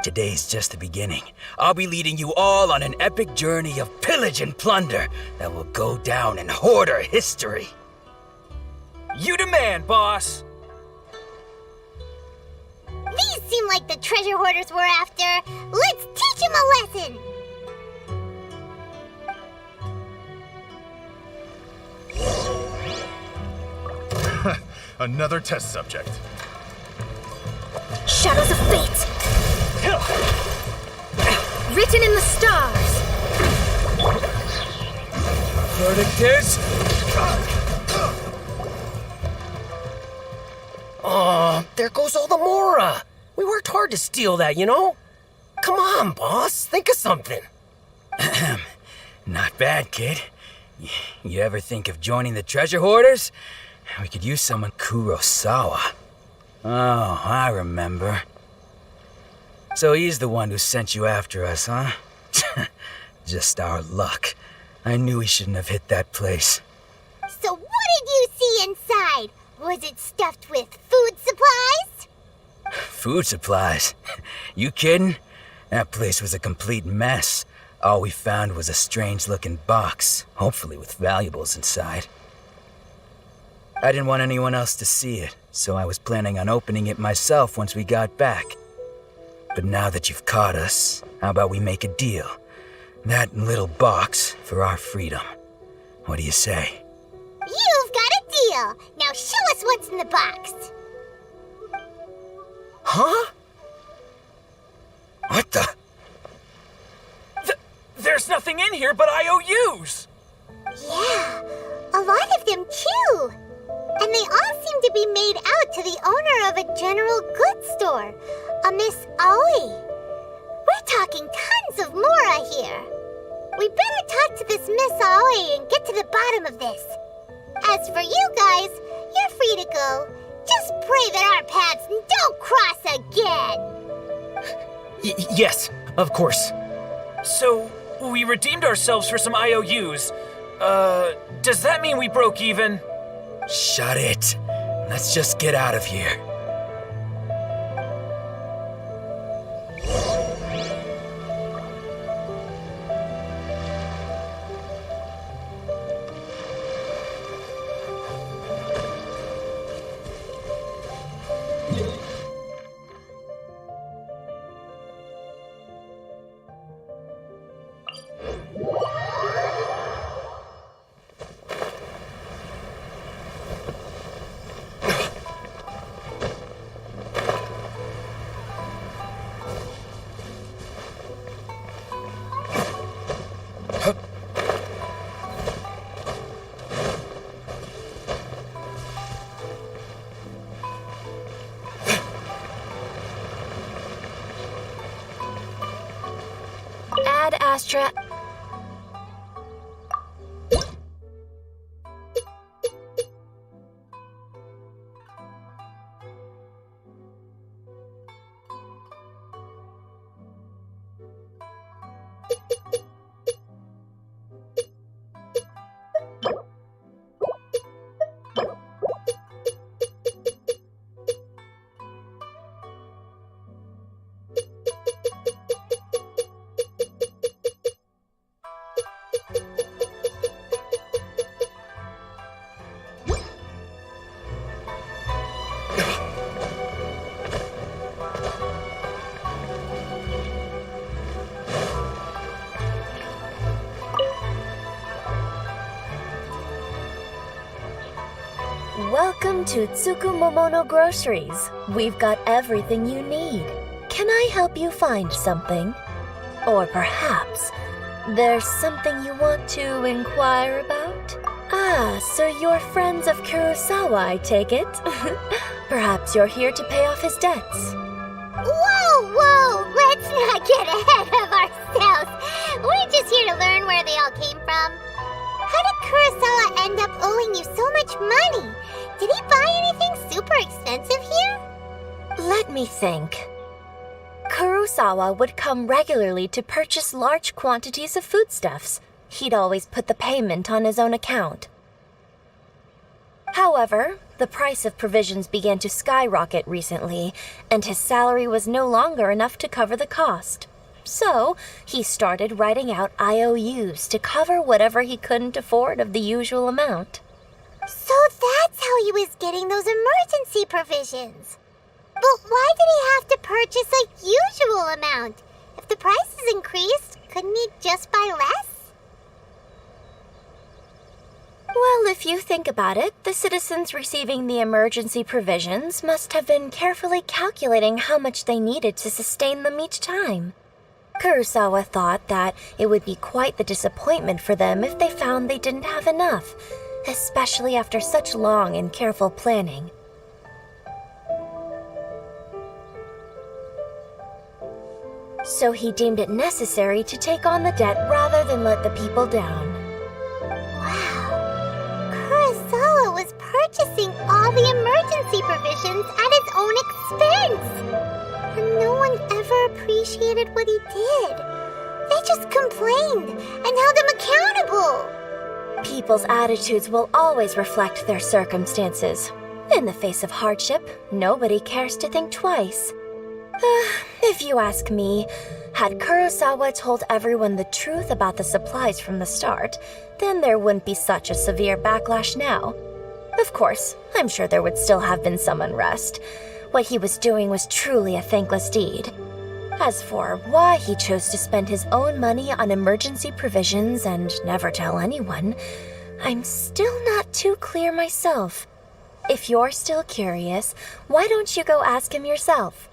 Speaker 10: Today's just the beginning. I'll be leading you all on an epic journey of pillage and plunder that will go down in hoarder history. You demand, boss!
Speaker 1: These seem like the treasure hoarders we're after. Let's teach them a lesson.
Speaker 13: Another test subject.
Speaker 5: Shadows of fate! Written in the stars!
Speaker 10: Verdict is...
Speaker 12: Oh, there goes all the Mora. We worked hard to steal that, you know? Come on, boss. Think of something.
Speaker 10: Not bad, kid. You ever think of joining the treasure hoarders? We could use someone Kurosawa. Oh, I remember. So he's the one who sent you after us, huh? Just our luck. I knew he shouldn't have hit that place.
Speaker 1: So what did you see inside? Was it stuffed with food supplies?
Speaker 10: Food supplies? You kidding? That place was a complete mess. All we found was a strange-looking box, hopefully with valuables inside. I didn't want anyone else to see it, so I was planning on opening it myself once we got back. But now that you've caught us, how about we make a deal? That little box for our freedom. What do you say?
Speaker 1: You've got a deal. Now show us what's in the box.
Speaker 12: Huh?
Speaker 10: What the?
Speaker 12: There's nothing in here but IOUs!
Speaker 1: Yeah, a lot of them too. And they all seem to be made out to the owner of a general goods store, a Miss Aoi. We're talking tons of Mora here. We better talk to this Miss Aoi and get to the bottom of this. As for you guys, you're free to go. Just pray that our paths don't cross again.
Speaker 11: Yes, of course.
Speaker 10: So, we redeemed ourselves for some IOUs. Does that mean we broke even?
Speaker 11: Shut it. Let's just get out of here.
Speaker 5: Ad Astra. Welcome to Tsukumomono Groceries. We've got everything you need. Can I help you find something? Or perhaps there's something you want to inquire about? Ah, so you're friends of Kurosawa, I take it? Perhaps you're here to pay off his debts.
Speaker 1: Whoa! Let's not get ahead of ourselves. We're just here to learn where they all came from. How did Kurosawa end up owing you so much money? Did he buy anything super expensive here?
Speaker 5: Let me think. Kurosawa would come regularly to purchase large quantities of foodstuffs. He'd always put the payment on his own account. However, the price of provisions began to skyrocket recently, and his salary was no longer enough to cover the cost. So, he started writing out IOUs to cover whatever he couldn't afford of the usual amount.
Speaker 1: So that's how he was getting those emergency provisions. But why did he have to purchase a usual amount? If the prices increased, couldn't he just buy less?
Speaker 5: Well, if you think about it, the citizens receiving the emergency provisions must have been carefully calculating how much they needed to sustain them each time. Kurosawa thought that it would be quite the disappointment for them if they found they didn't have enough, especially after such long and careful planning. So he deemed it necessary to take on the debt rather than let the people down.
Speaker 1: Wow. Kurosawa was purchasing all the emergency provisions at his own expense. And no one ever appreciated what he did. They just complained and held him accountable.
Speaker 5: People's attitudes will always reflect their circumstances. In the face of hardship, nobody cares to think twice. If you ask me, had Kurosawa told everyone the truth about the supplies from the start, then there wouldn't be such a severe backlash now. Of course, I'm sure there would still have been some unrest. What he was doing was truly a thankless deed. As for why he chose to spend his own money on emergency provisions and never tell anyone, I'm still not too clear myself. If you're still curious, why don't you go ask him yourself?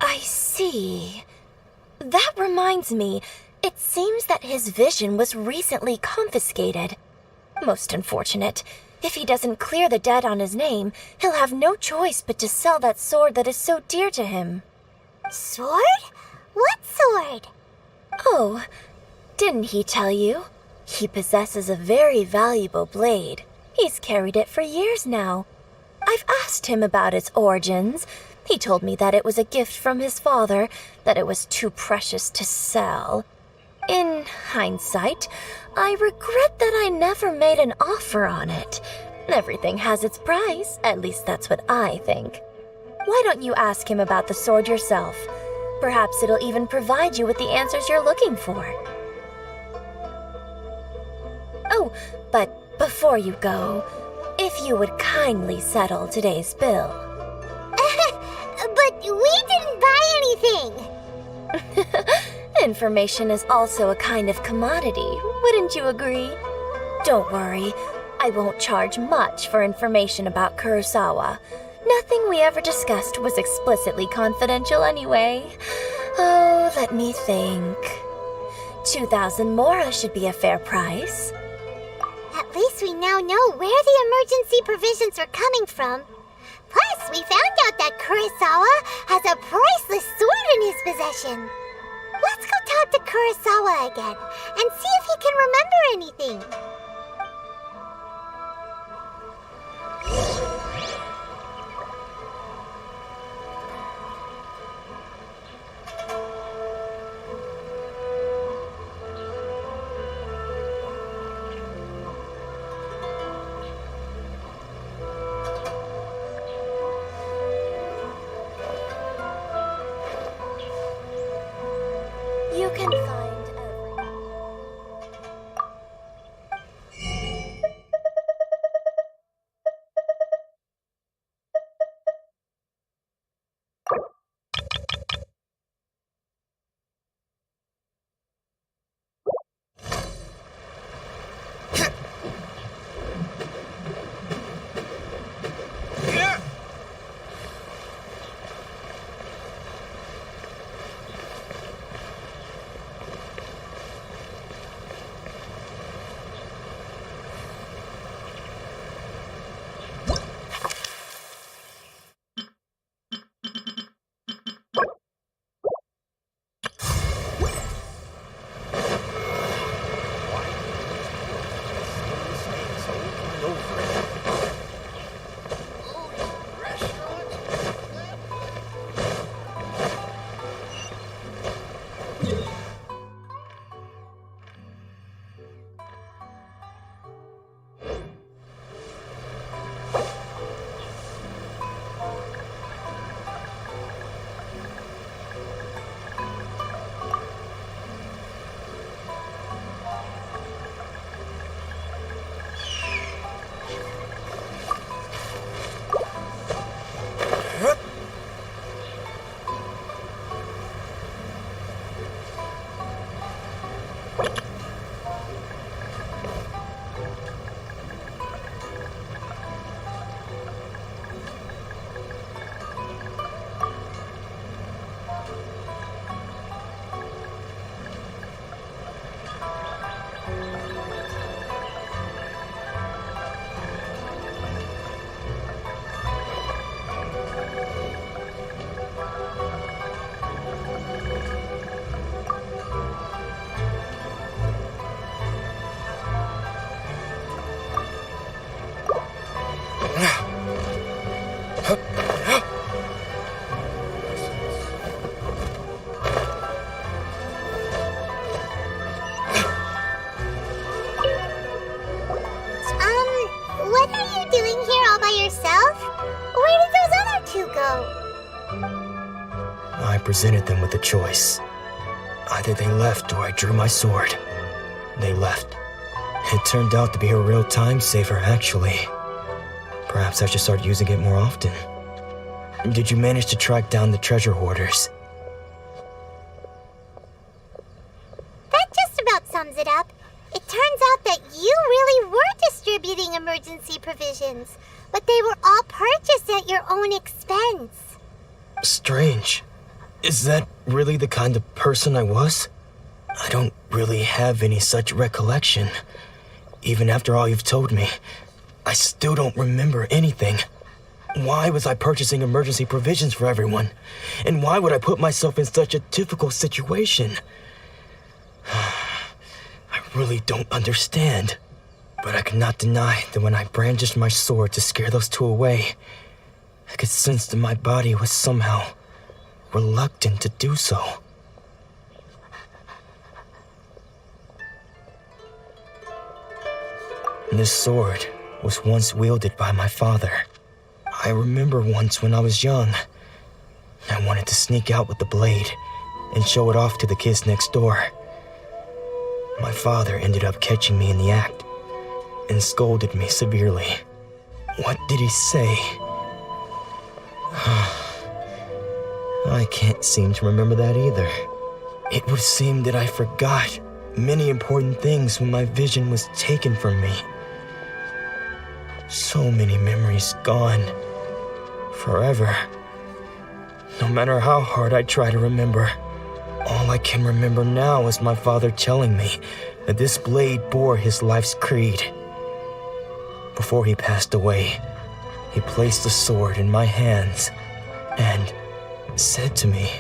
Speaker 5: I see. That reminds me, it seems that his vision was recently confiscated. Most unfortunate. If he doesn't clear the debt on his name, he'll have no choice but to sell that sword that is so dear to him.
Speaker 1: Sword? What sword?
Speaker 5: Oh, didn't he tell you? He possesses a very valuable blade.
Speaker 6: He's carried it for years now. I've asked him about its origins. He told me that it was a gift from his father, that it was too precious to sell. In hindsight, I regret that I never made an offer on it. Everything has its price, at least that's what I think. Why don't you ask him about the sword yourself? Perhaps it'll even provide you with the answers you're looking for. Oh, but before you go, if you would kindly settle today's bill.
Speaker 1: But we didn't buy anything!
Speaker 6: Information is also a kind of commodity, wouldn't you agree? Don't worry, I won't charge much for information about Kurosawa. Nothing we ever discussed was explicitly confidential anyway. Oh, let me think. 2,000 mora should be a fair price.
Speaker 1: At least we now know where the emergency provisions are coming from. Plus, we found out that Kurosawa has a priceless sword in his possession. Let's go talk to Kurosawa again and see if he can remember anything.
Speaker 6: You can find every...
Speaker 1: What are you doing here all by yourself? Where did those other two go?
Speaker 11: I presented them with a choice. Either they left or I drew my sword. They left. It turned out to be a real time saver, actually. Perhaps I should start using it more often. Did you manage to track down the treasure hoarders?
Speaker 1: That just about sums it up. It turns out that you really were distributing emergency provisions, but they were all purchased at your own expense.
Speaker 11: Strange. Is that really the kind of person I was? I don't really have any such recollection. Even after all you've told me, I still don't remember anything. Why was I purchasing emergency provisions for everyone? And why would I put myself in such a difficult situation? I really don't understand. But I could not deny that when I brandished my sword to scare those two away, I could sense that my body was somehow reluctant to do so. This sword was once wielded by my father. I remember once when I was young, I wanted to sneak out with the blade and show it off to the kids next door. My father ended up catching me in the act and scolded me severely. What did he say? I can't seem to remember that either. It would seem that I forgot many important things when my vision was taken from me. So many memories gone. Forever. No matter how hard I try to remember, all I can remember now is my father telling me that this blade bore his life's creed. Before he passed away, he placed the sword in my hands and said to me,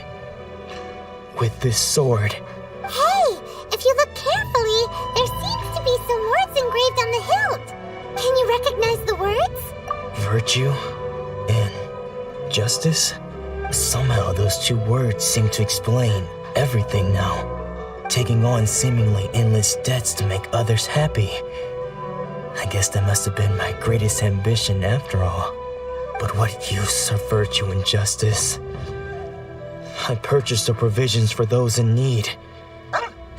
Speaker 11: "With this sword..."
Speaker 1: Hey, if you look carefully, there seems to be some words engraved on the hilt. Can you recognize the words?
Speaker 11: Virtue and justice? Somehow those two words seem to explain everything now. Taking on seemingly endless debts to make others happy. I guess that must have been my greatest ambition after all. But what use are virtue and justice? I purchased the provisions for those in need.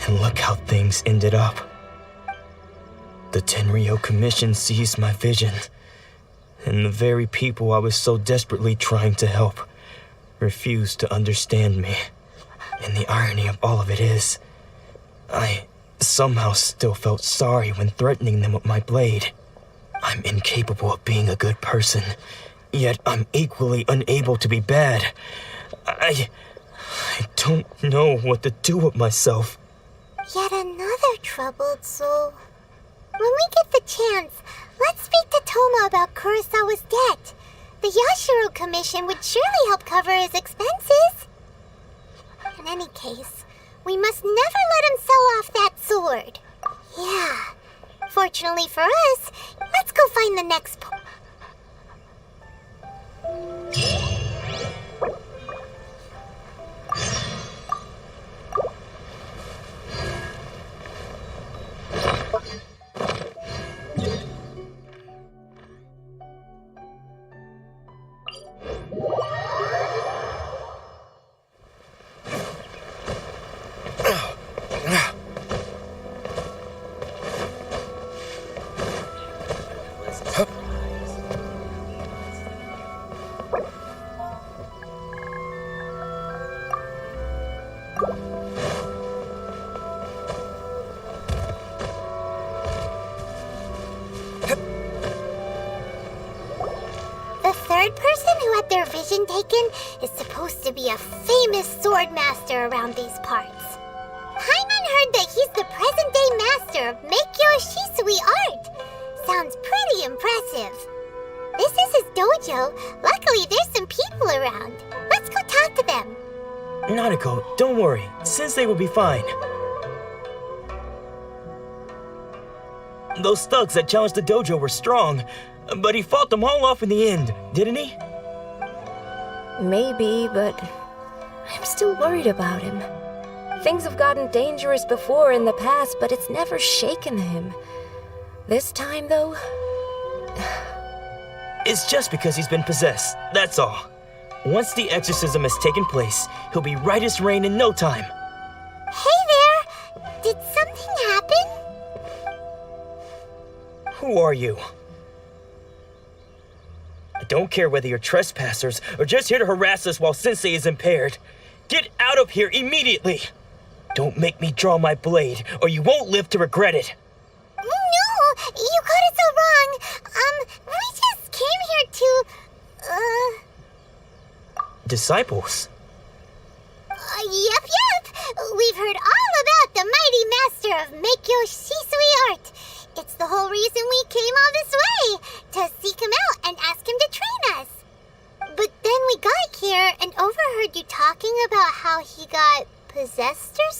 Speaker 11: And look how things ended up. The Tenryo Commission seized my vision. And the very people I was so desperately trying to help refused to understand me. And the irony of all of it is, I somehow still felt sorry when threatening them with my blade. I'm incapable of being a good person, yet I'm equally unable to be bad. I don't know what to do with myself.
Speaker 1: Yet another troubled soul. When we get the chance, let's speak to Toma about Kurosawa's debt. The Yashiro Commission would surely help cover his expenses. In any case, we must never let him sell off that sword. Yeah. Fortunately for us, let's go find the next vision taken is supposed to be a famous sword master around these parts. Paimon heard that he's the present-day master of Meikyo Shisui art. Sounds pretty impressive. This is his dojo. Luckily, there's some people around. Let's go talk to them.
Speaker 11: Nanako, don't worry. Sensei will be fine. Those thugs that challenged the dojo were strong, but he fought them all off in the end, didn't he?
Speaker 13: Maybe, but I'm still worried about him. Things have gotten dangerous before in the past, but it's never shaken him. This time, though...
Speaker 11: It's just because he's been possessed, that's all. Once the exorcism has taken place, he'll be right as rain in no time.
Speaker 1: Hey there! Did something happen?
Speaker 11: Who are you? I don't care whether you're trespassers or just here to harass us while Sensei is impaired. Get out of here immediately! Don't make me draw my blade, or you won't live to regret it.
Speaker 1: No! You got it so wrong! We just came here to...
Speaker 11: Disciples?
Speaker 1: Yep. We've heard all about the mighty master of Meikyo Shisui art. It's the whole reason we came all this way, to seek him out and ask him to train us. But then we got here and overheard you talking about how he got possessed or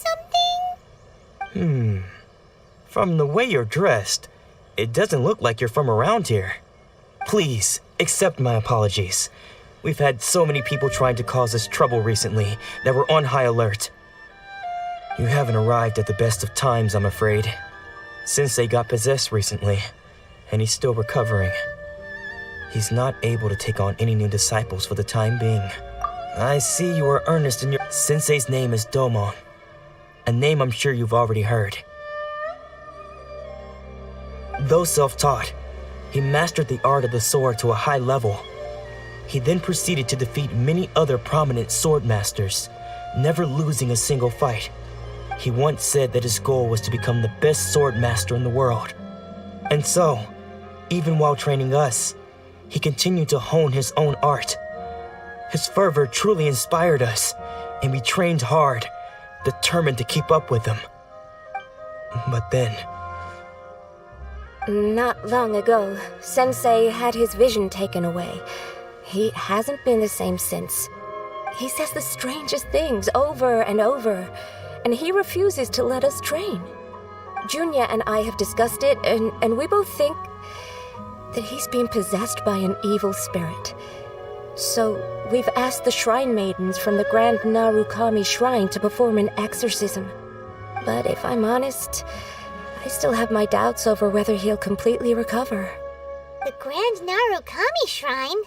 Speaker 1: something?
Speaker 11: From the way you're dressed, It doesn't look like you're from around here. Please, accept my apologies. We've had so many people trying to cause us trouble recently that we're on high alert. You haven't arrived at the best of times, I'm afraid. Sensei got possessed recently, and he's still recovering. He's not able to take on any new disciples for the time being. I see you are earnest in your... Sensei's name is Domon, a name I'm sure you've already heard. Though self-taught, he mastered the art of the sword to a high level. He then proceeded to defeat many other prominent sword masters, never losing a single fight. He once said that his goal was to become the best sword master in the world. And so, even while training us, he continued to hone his own art. His fervor truly inspired us, and we trained hard, determined to keep up with him. But then...
Speaker 13: Not long ago, Sensei had his vision taken away. He hasn't been the same since. He says the strangest things over and over, and he refuses to let us train. Junya and I have discussed it, and we both think that he's being possessed by an evil spirit. So we've asked the shrine maidens from the Grand Narukami Shrine to perform an exorcism. But if I'm honest, I still have my doubts over whether he'll completely recover.
Speaker 1: The Grand Narukami Shrine?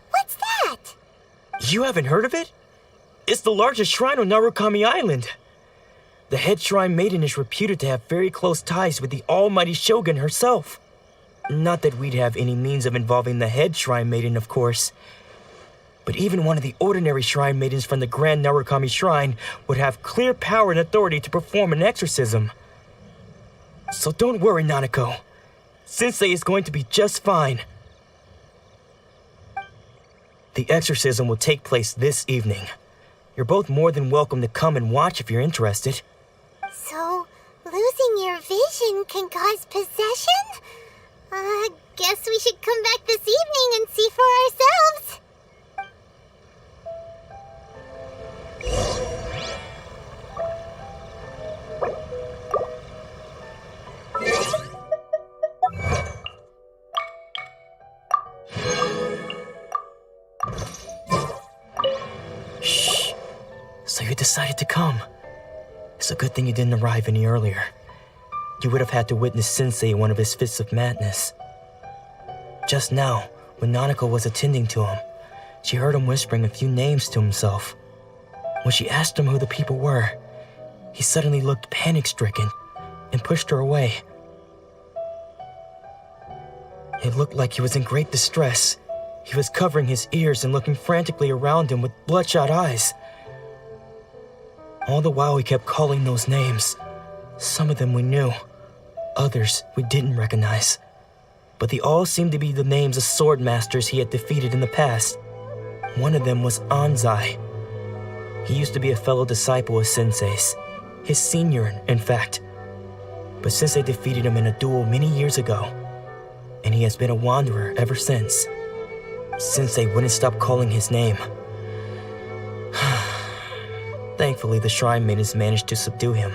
Speaker 1: What's that?
Speaker 11: You haven't heard of it? It's the largest shrine on Narukami Island. The head shrine maiden is reputed to have very close ties with the almighty shogun herself. Not that we'd have any means of involving the head shrine maiden, of course. But even one of the ordinary shrine maidens from the Grand Narukami Shrine would have clear power and authority to perform an exorcism. So don't worry, Nanako. Sensei is going to be just fine. The exorcism will take place this evening. You're both more than welcome to come and watch if you're interested.
Speaker 1: So, losing your vision can cause possession? Guess we should come back this evening and see for ourselves.
Speaker 11: Shh. So you decided to come. It's a good thing you didn't arrive any earlier. You would have had to witness Sensei in one of his fits of madness. Just now, when Nanako was attending to him, she heard him whispering a few names to himself. When she asked him who the people were, he suddenly looked panic-stricken and pushed her away. It looked like he was in great distress. He was covering his ears and looking frantically around him with bloodshot eyes. All the while he kept calling those names. Some of them we knew, others we didn't recognize. But they all seemed to be the names of sword masters he had defeated in the past. One of them was Anzai. He used to be a fellow disciple of Sensei's, his senior, in fact. But Sensei defeated him in a duel many years ago, and he has been a wanderer ever since. Sensei wouldn't stop calling his name. Thankfully, the shrine maidens managed to subdue him,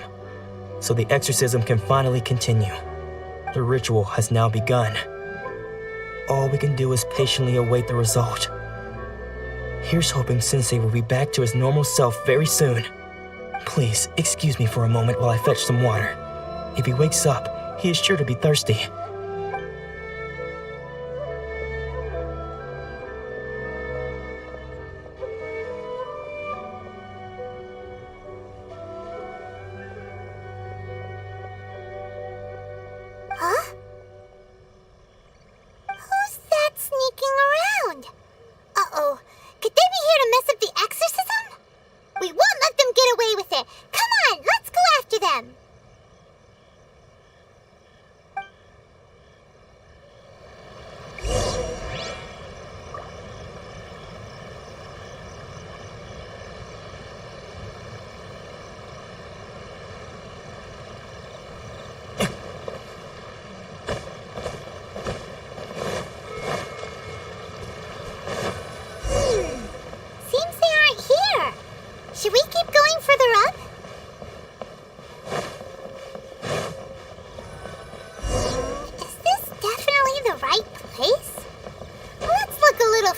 Speaker 11: so the exorcism can finally continue. The ritual has now begun. All we can do is patiently await the result. Here's hoping Sensei will be back to his normal self very soon. Please, excuse me for a moment while I fetch some water. If he wakes up, he is sure to be thirsty.
Speaker 1: Huh? Who's that sneaking around? Uh-oh. Could they be here to mess up the exorcism? We won't let them get away with it. Come on, let's go after them.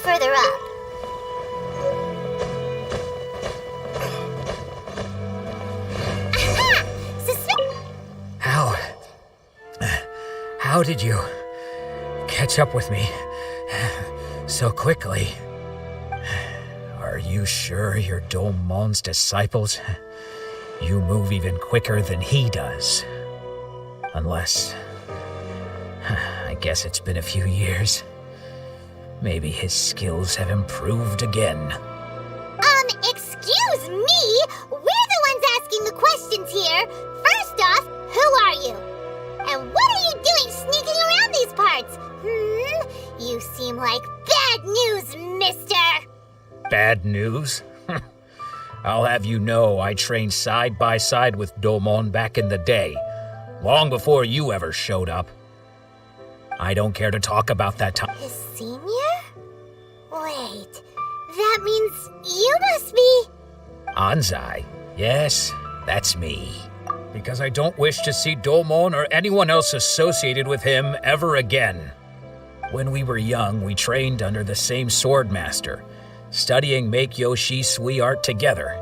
Speaker 1: further up. Aha!
Speaker 9: How did you catch up with me so quickly? Are you sure you're Domon's disciples? You move even quicker than he does. Unless... I guess it's been a few years. Maybe his skills have improved again.
Speaker 1: Excuse me? We're the ones asking the questions here. First off, who are you? And what are you doing sneaking around these parts? You seem like bad news, mister.
Speaker 9: Bad news? I'll have you know I trained side by side with Domon back in the day, long before you ever showed up. I don't care to talk about that time.
Speaker 1: His senior? Wait, that means you must be...
Speaker 9: Anzai? Yes, that's me. Because I don't wish to see Domon or anyone else associated with him ever again. When we were young, we trained under the same swordmaster, studying Make-Yoshi Sui art together.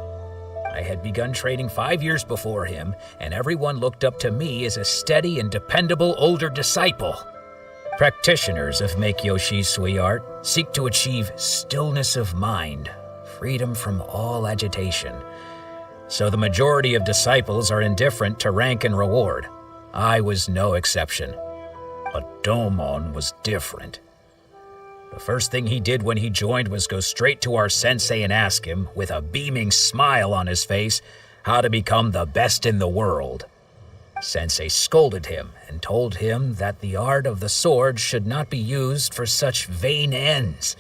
Speaker 9: I had begun training 5 years before him, and everyone looked up to me as a steady and dependable older disciple. Practitioners of Make-Yoshi Sui art seek to achieve stillness of mind, freedom from all agitation. So the majority of disciples are indifferent to rank and reward. I was no exception. But Domon was different. The first thing he did when he joined was go straight to our sensei and ask him, with a beaming smile on his face, how to become the best in the world. Sensei scolded him and told him that the art of the sword should not be used for such vain ends.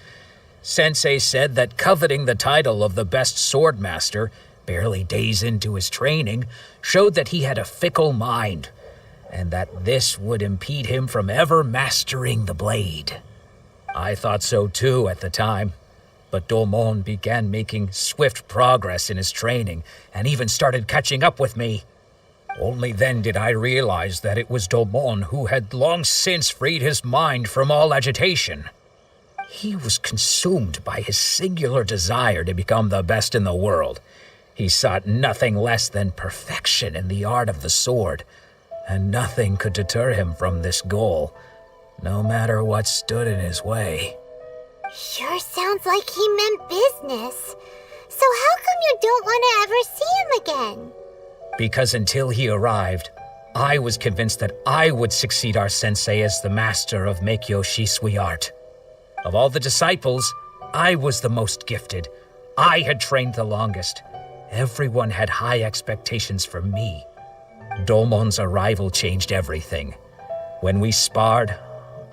Speaker 9: Sensei said that coveting the title of the best swordmaster, barely days into his training, showed that he had a fickle mind, and that this would impede him from ever mastering the blade. I thought so too at the time, but Domon began making swift progress in his training and even started catching up with me. Only then did I realize that it was Domon who had long since freed his mind from all agitation. He was consumed by his singular desire to become the best in the world. He sought nothing less than perfection in the art of the sword, and nothing could deter him from this goal, no matter what stood in his way.
Speaker 1: Sure sounds like he meant business. So how come you don't want to ever see him again?
Speaker 9: Because until he arrived, I was convinced that I would succeed our sensei as the master of Make-Yoshi Sui art. Of all the disciples, I was the most gifted. I had trained the longest. Everyone had high expectations for me. Domon's arrival changed everything. When we sparred,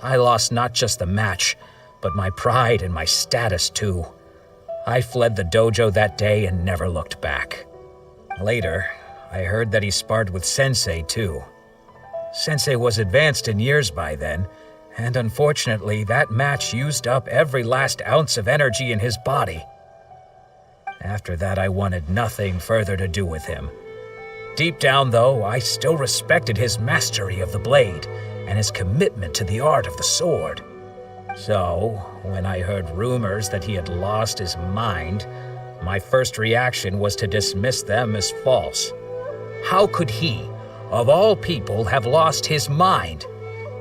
Speaker 9: I lost not just the match, but my pride and my status too. I fled the dojo that day and never looked back. Later, I heard that he sparred with Sensei too. Sensei was advanced in years by then, and unfortunately that match used up every last ounce of energy in his body. After that, I wanted nothing further to do with him. Deep down, though, I still respected his mastery of the blade and his commitment to the art of the sword. So, when I heard rumors that he had lost his mind, my first reaction was to dismiss them as false. How could he, of all people, have lost his mind?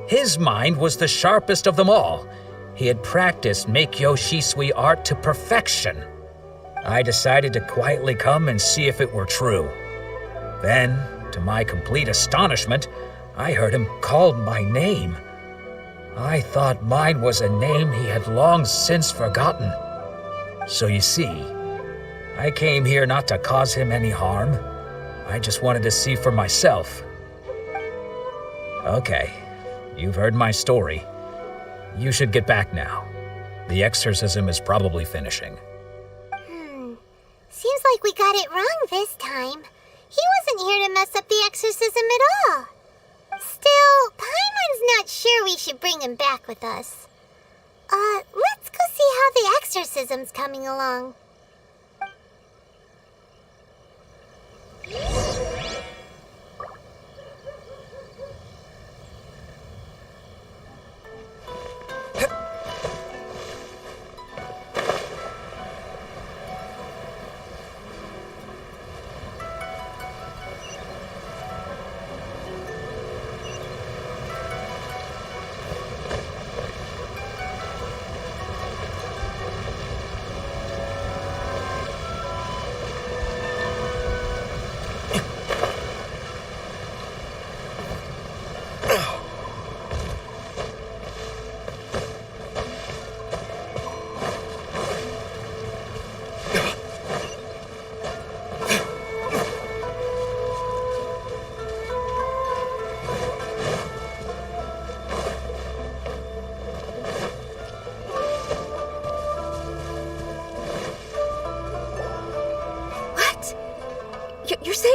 Speaker 9: His mind was the sharpest of them all. He had practiced Make-Yoshi Sui art to perfection. I decided to quietly come and see if it were true. Then, to my complete astonishment, I heard him call my name. I thought mine was a name he had long since forgotten. So you see, I came here not to cause him any harm. I just wanted to see for myself. Okay, you've heard my story. You should get back now. The exorcism is probably finishing.
Speaker 1: Seems like we got it wrong this time. He wasn't here to mess up the exorcism at all. Still, Paimon's not sure we should bring him back with us. Let's go see how the exorcism's coming along.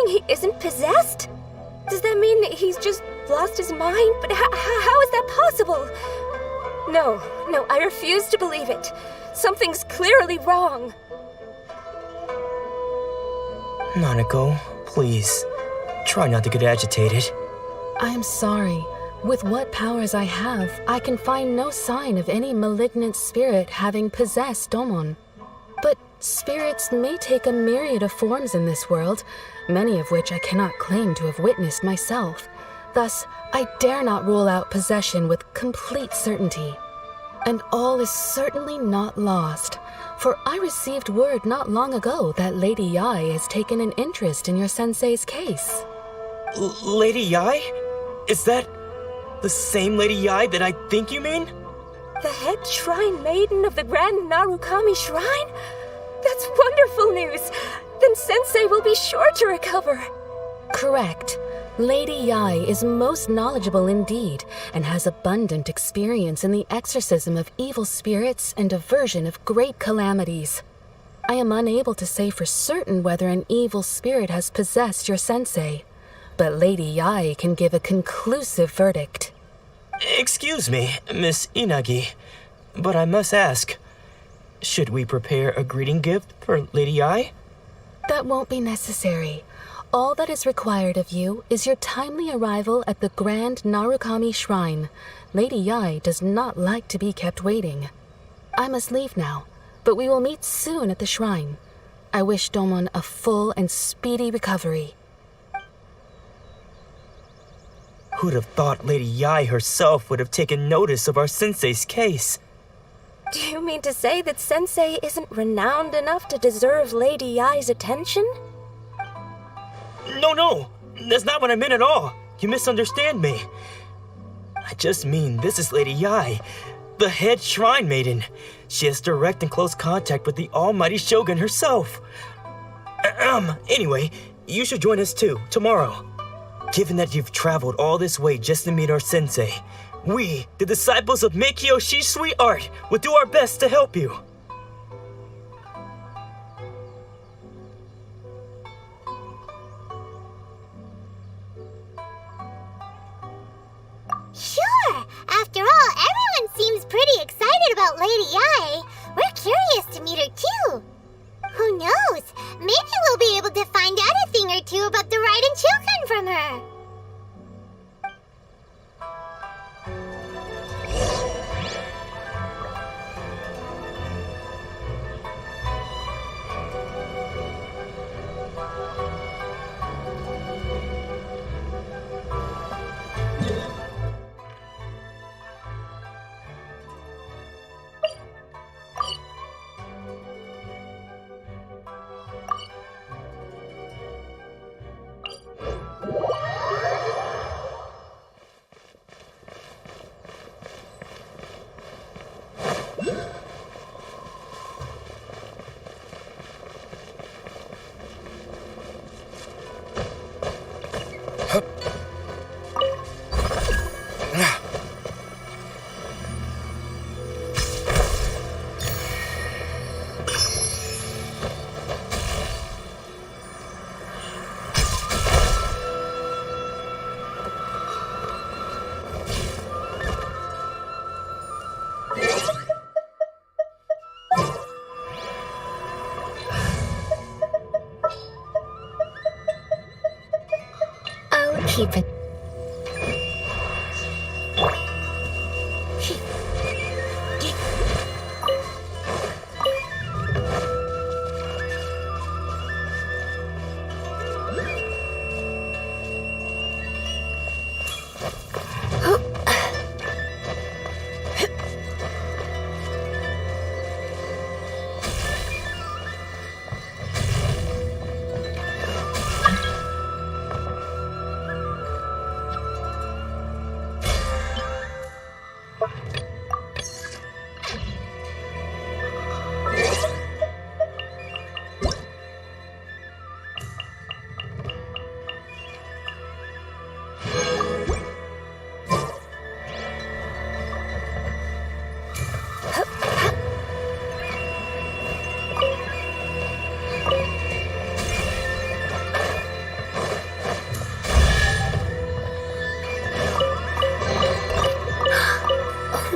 Speaker 13: he isn't possessed? Does that mean he's just lost his mind? But how is that possible? No, I refuse to believe it. Something's clearly wrong.
Speaker 11: Nanako, please, try not to get agitated.
Speaker 14: I am sorry. With what powers I have, I can find no sign of any malignant spirit having possessed Domon. But spirits may take a myriad of forms in this world, many of which I cannot claim to have witnessed myself. Thus, I dare not rule out possession with complete certainty. And all is certainly not lost, for I received word not long ago that Lady Yai has taken an interest in your sensei's case.
Speaker 11: Lady Yai? Is that the same Lady Yai that I think you mean?
Speaker 13: The head shrine maiden of the Grand Narukami Shrine? That's wonderful news! Then Sensei will be sure to recover.
Speaker 14: Correct. Lady Yai is most knowledgeable indeed, and has abundant experience in the exorcism of evil spirits and aversion of great calamities. I am unable to say for certain whether an evil spirit has possessed your sensei, but Lady Yai can give a conclusive verdict.
Speaker 11: Excuse me, Miss Inagi, but I must ask, should we prepare a greeting gift for Lady Yai?
Speaker 14: That won't be necessary. All that is required of you is your timely arrival at the Grand Narukami Shrine. Lady Yai does not like to be kept waiting. I must leave now, but we will meet soon at the shrine. I wish Domon a full and speedy recovery.
Speaker 11: Who'd have thought Lady Yai herself would have taken notice of our sensei's case?
Speaker 13: Do you mean to say that Sensei isn't renowned enough to deserve Lady Yai's attention?
Speaker 11: No, that's not what I meant at all. You misunderstand me. I just mean this is Lady Yai, the head shrine maiden. She has direct and close contact with the almighty Shogun herself. Anyway, you should join us too, tomorrow. Given that you've traveled all this way just to meet our sensei, we, the disciples of Meikyo Shisui Art, will do our best to help you.
Speaker 1: Sure! After all, everyone seems pretty excited about Lady Yai. We're curious to meet her too. Who knows? Maybe we'll be able to find out a thing or two about the Raiden children from her.
Speaker 6: Keep it.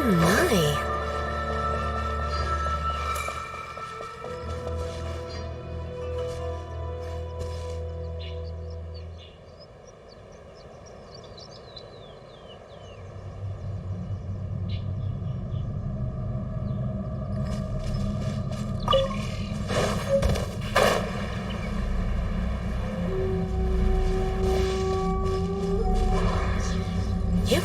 Speaker 6: My. Yep.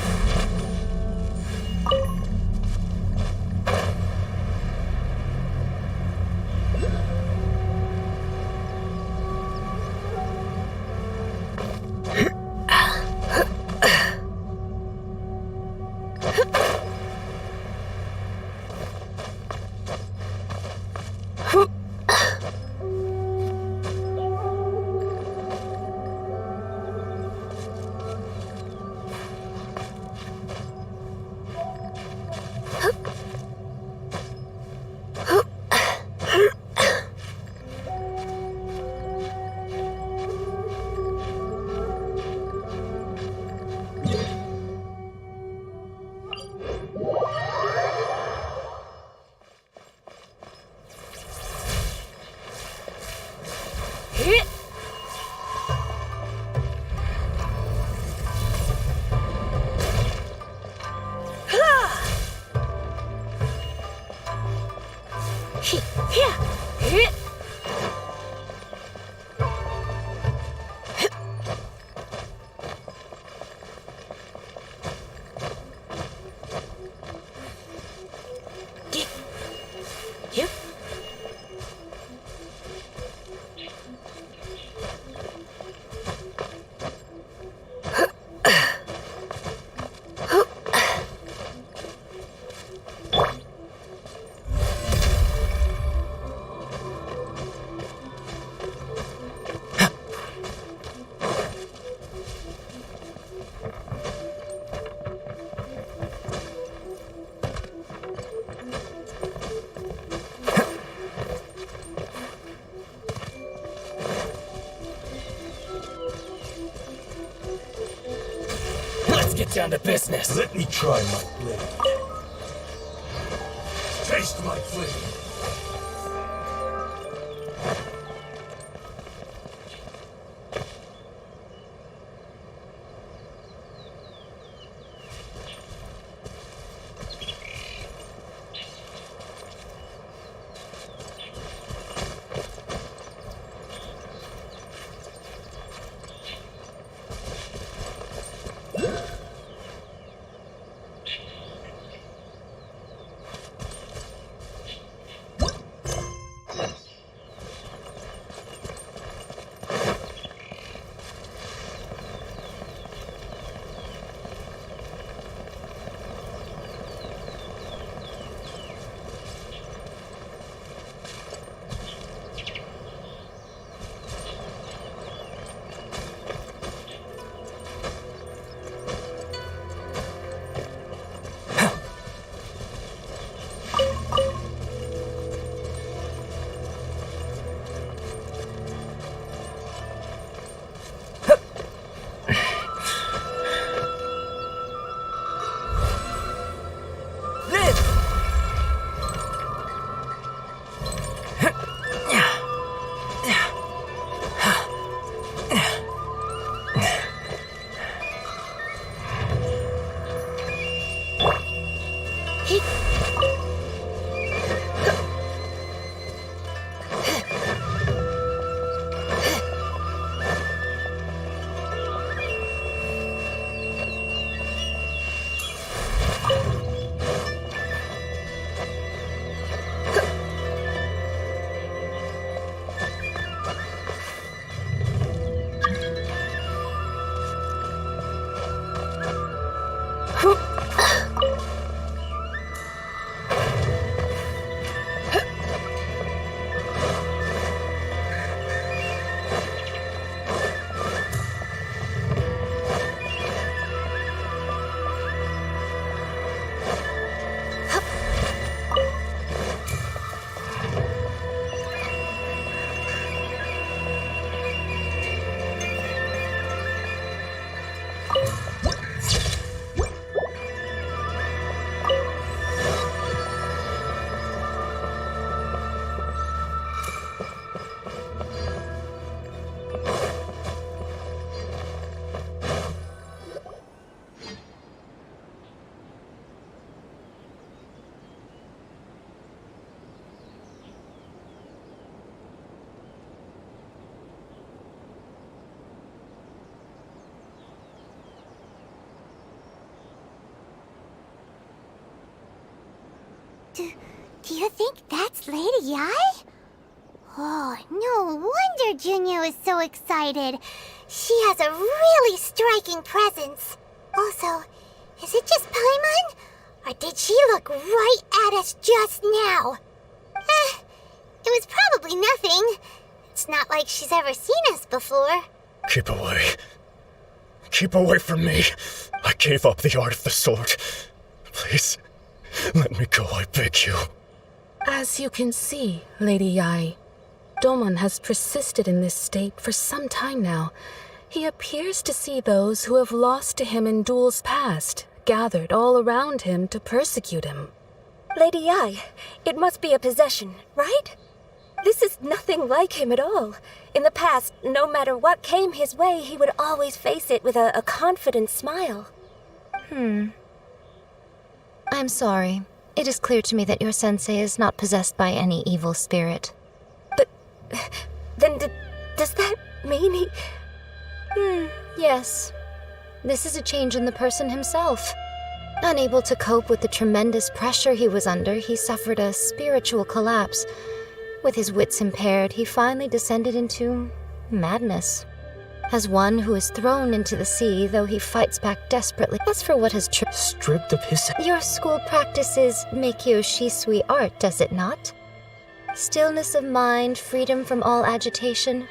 Speaker 11: Get down to business.
Speaker 8: Let me try my blade. Taste my flame.
Speaker 1: Do you think that's Lady Yai? Oh, no wonder Junya is so excited. She has a really striking presence. Also, is it just Paimon? Or did she look right at us just now? It was probably nothing. It's not like she's ever seen us before.
Speaker 8: Keep away. Keep away from me. I gave up the art of the sword. Please, let me go, I beg you.
Speaker 14: As you can see, Lady Yai, Domon has persisted in this state for some time now. He appears to see those who have lost to him in duels past, gathered all around him to persecute him.
Speaker 13: Lady Yai, it must be a possession, right? This is nothing like him at all. In the past, no matter what came his way, he would always face it with a confident smile.
Speaker 15: I'm sorry. It is clear to me that your sensei is not possessed by any evil spirit.
Speaker 13: But then does that mean he...
Speaker 15: Yes. This is a change in the person himself. Unable to cope with the tremendous pressure he was under, he suffered a spiritual collapse. With his wits impaired, he finally descended into madness. As one who is thrown into the sea, though he fights back desperately. As for what has
Speaker 11: stripped of his...
Speaker 15: Your school practices Meikyo Shisui art, does it not? Stillness of mind, freedom from all agitation.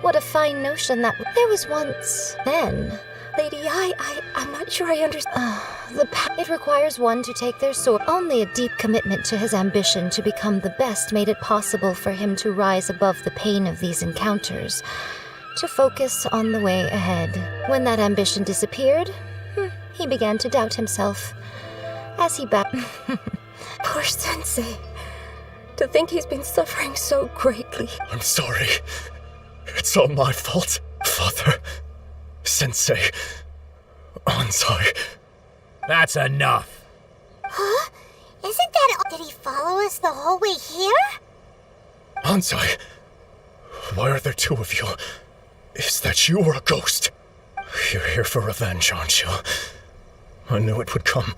Speaker 15: What a fine notion that... There was once... Then...
Speaker 13: Lady Yai, I'm not sure I understand.
Speaker 15: It requires one to take their sword. Only a deep commitment to his ambition to become the best made it possible for him to rise above the pain of these encounters, to focus on the way ahead. When that ambition disappeared, he began to doubt himself. As he
Speaker 13: Poor sensei. To think he's been suffering so greatly.
Speaker 8: I'm sorry. It's all my fault. Father, Sensei, Ansai.
Speaker 7: That's enough.
Speaker 1: Huh? Isn't that all? Did he follow us the whole way here?
Speaker 8: Ansai, why are there two of you? Is that you or a ghost? You're here for revenge, aren't you? I knew it would come.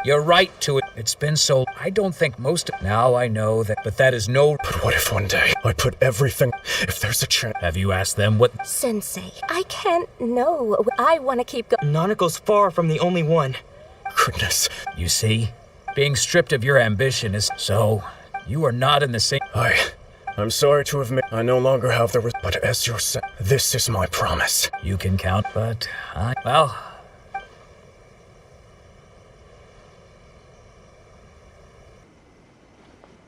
Speaker 7: You're right to it. It's been so... I don't think most of... Now I know that... But that is no...
Speaker 8: But what if one day I put everything... If there's a chance...
Speaker 7: Have you asked them what...
Speaker 13: Sensei, I can't know. I want to keep going.
Speaker 11: Nanako's far from the only one.
Speaker 8: Goodness.
Speaker 7: You see? Being stripped of your ambition is... So... You are not in the same...
Speaker 8: I'm sorry to have made... I no longer have the... But as your this is my promise.
Speaker 7: You can count, but... Well...